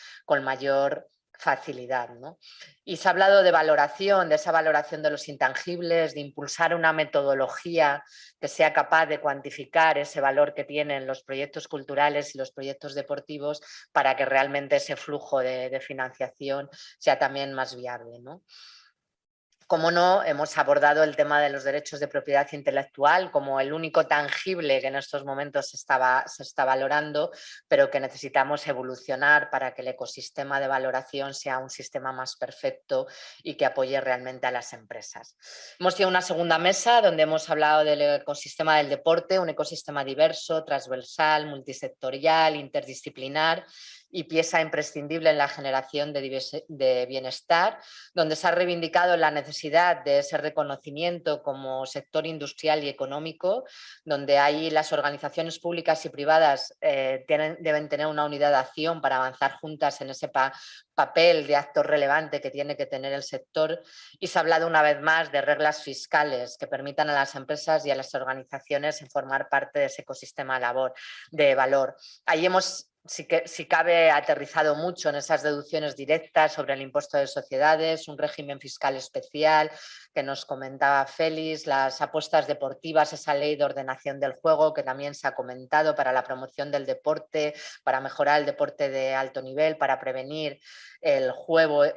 mayor facilidad, ¿no? Y se ha hablado de valoración, de esa valoración de los intangibles, de impulsar una metodología que sea capaz de cuantificar ese valor que tienen los proyectos culturales y los proyectos deportivos para que realmente ese flujo de financiación sea también más viable, ¿no? Como no, hemos abordado el tema de los derechos de propiedad intelectual como el único tangible que en estos momentos se está valorando, pero que necesitamos evolucionar para que el ecosistema de valoración sea un sistema más perfecto y que apoye realmente a las empresas. Hemos tenido una segunda mesa donde hemos hablado del ecosistema del deporte, un ecosistema diverso, transversal, multisectorial, interdisciplinar y pieza imprescindible en la generación de bienestar, donde se ha reivindicado la necesidad de ese reconocimiento como sector industrial y económico, donde ahí las organizaciones públicas y privadas deben tener una unidad de acción para avanzar juntas en ese papel de actor relevante que tiene que tener el sector. Y se ha hablado una vez más de reglas fiscales que permitan a las empresas y a las organizaciones formar parte de ese ecosistema de valor. Ahí hemos, si cabe, aterrizado mucho en esas deducciones directas sobre el impuesto de sociedades, un régimen fiscal especial que nos comentaba Félix, las apuestas deportivas, esa ley de ordenación del juego que también se ha comentado para la promoción del deporte, para mejorar el deporte de alto nivel, para prevenir el juego y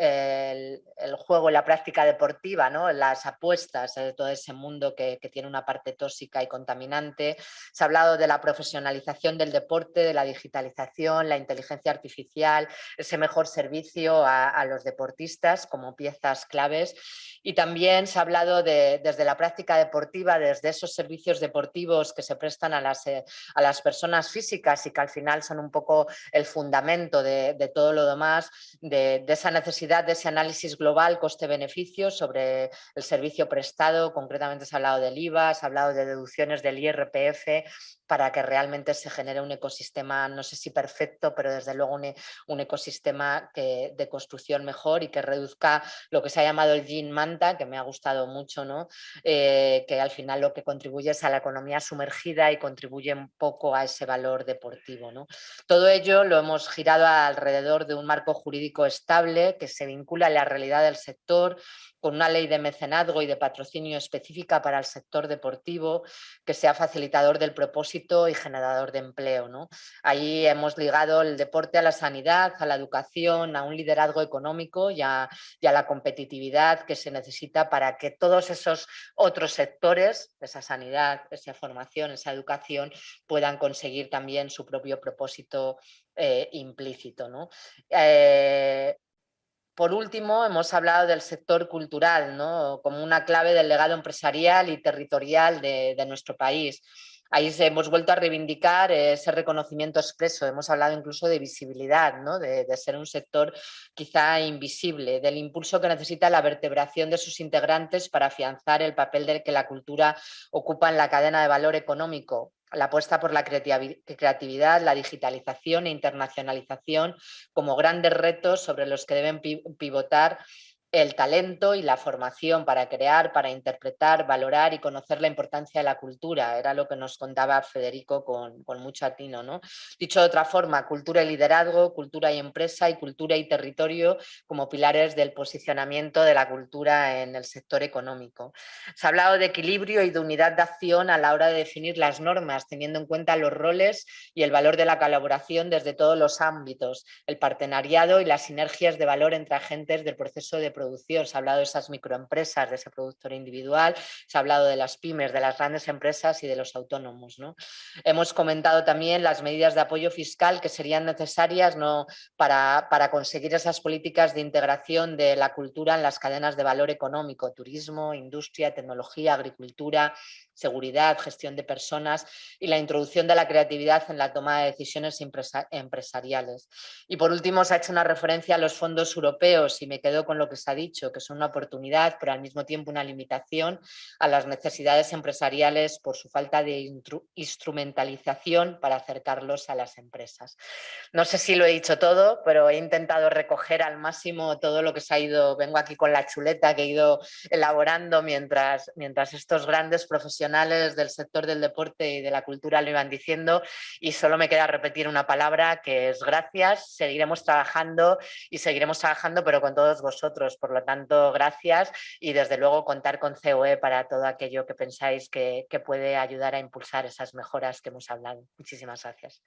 la práctica deportiva, ¿no? Las apuestas de todo ese mundo que tiene una parte tóxica y contaminante. Se ha hablado de la profesionalización del deporte, de la digitalización, la inteligencia artificial, ese mejor servicio a los deportistas como piezas claves. Y también se ha hablado desde la práctica deportiva, desde esos servicios deportivos que se prestan a las personas físicas y que al final son un poco el fundamento de todo lo demás, de esa necesidad de ese análisis global coste-beneficio sobre el servicio prestado. Concretamente se ha hablado del IVA, se ha hablado de deducciones del IRPF, para que realmente se genere un ecosistema, no sé si perfecto, pero desde luego un ecosistema de construcción mejor y que reduzca lo que se ha llamado el Gin Manta, que me ha gustado mucho, ¿no? Que al final lo que contribuye es a la economía sumergida y contribuye un poco a ese valor deportivo, ¿no? Todo ello lo hemos girado alrededor de un marco jurídico estable que se vincula a la realidad del sector, con una ley de mecenazgo y de patrocinio específica para el sector deportivo, que sea facilitador del propósito y generador de empleo, ¿no? Ahí hemos ligado el deporte a la sanidad, a la educación, a un liderazgo económico y a la competitividad que se necesita para que todos esos otros sectores, esa sanidad, esa formación, esa educación, puedan conseguir también su propio propósito implícito, ¿no? Por último, hemos hablado del sector cultural, ¿no? Como una clave del legado empresarial y territorial de nuestro país. Ahí hemos vuelto a reivindicar ese reconocimiento expreso, hemos hablado incluso de visibilidad, ¿no? de ser un sector quizá invisible, del impulso que necesita la vertebración de sus integrantes para afianzar el papel del que la cultura ocupa en la cadena de valor económico, la apuesta por la creatividad, la digitalización e internacionalización como grandes retos sobre los que deben pivotar el talento y la formación para crear, para interpretar, valorar y conocer la importancia de la cultura. Era lo que nos contaba Federico con mucho atino, ¿no? Dicho de otra forma, cultura y liderazgo, cultura y empresa y cultura y territorio como pilares del posicionamiento de la cultura en el sector económico. Se ha hablado de equilibrio y de unidad de acción a la hora de definir las normas, teniendo en cuenta los roles y el valor de la colaboración desde todos los ámbitos, el partenariado y las sinergias de valor entre agentes del proceso de producción. Se ha hablado de esas microempresas, de ese productor individual, se ha hablado de las pymes, de las grandes empresas y de los autónomos, ¿no? Hemos comentado también las medidas de apoyo fiscal que serían necesarias, ¿no?, para conseguir esas políticas de integración de la cultura en las cadenas de valor económico, turismo, industria, tecnología, agricultura, seguridad, gestión de personas y la introducción de la creatividad en la toma de decisiones empresariales. Y por último se ha hecho una referencia a los fondos europeos y me quedo con lo que se ha dicho, que son una oportunidad pero al mismo tiempo una limitación a las necesidades empresariales por su falta de instrumentalización para acercarlos a las empresas. No sé si lo he dicho todo, pero he intentado recoger al máximo todo lo que se ha ido, vengo aquí con la chuleta que he ido elaborando mientras estos grandes profesionales del sector del deporte y de la cultura lo iban diciendo, y solo me queda repetir una palabra que es gracias. Seguiremos trabajando pero con todos vosotros, por lo tanto gracias, y desde luego contar con COE para todo aquello que pensáis que puede ayudar a impulsar esas mejoras que hemos hablado. Muchísimas gracias.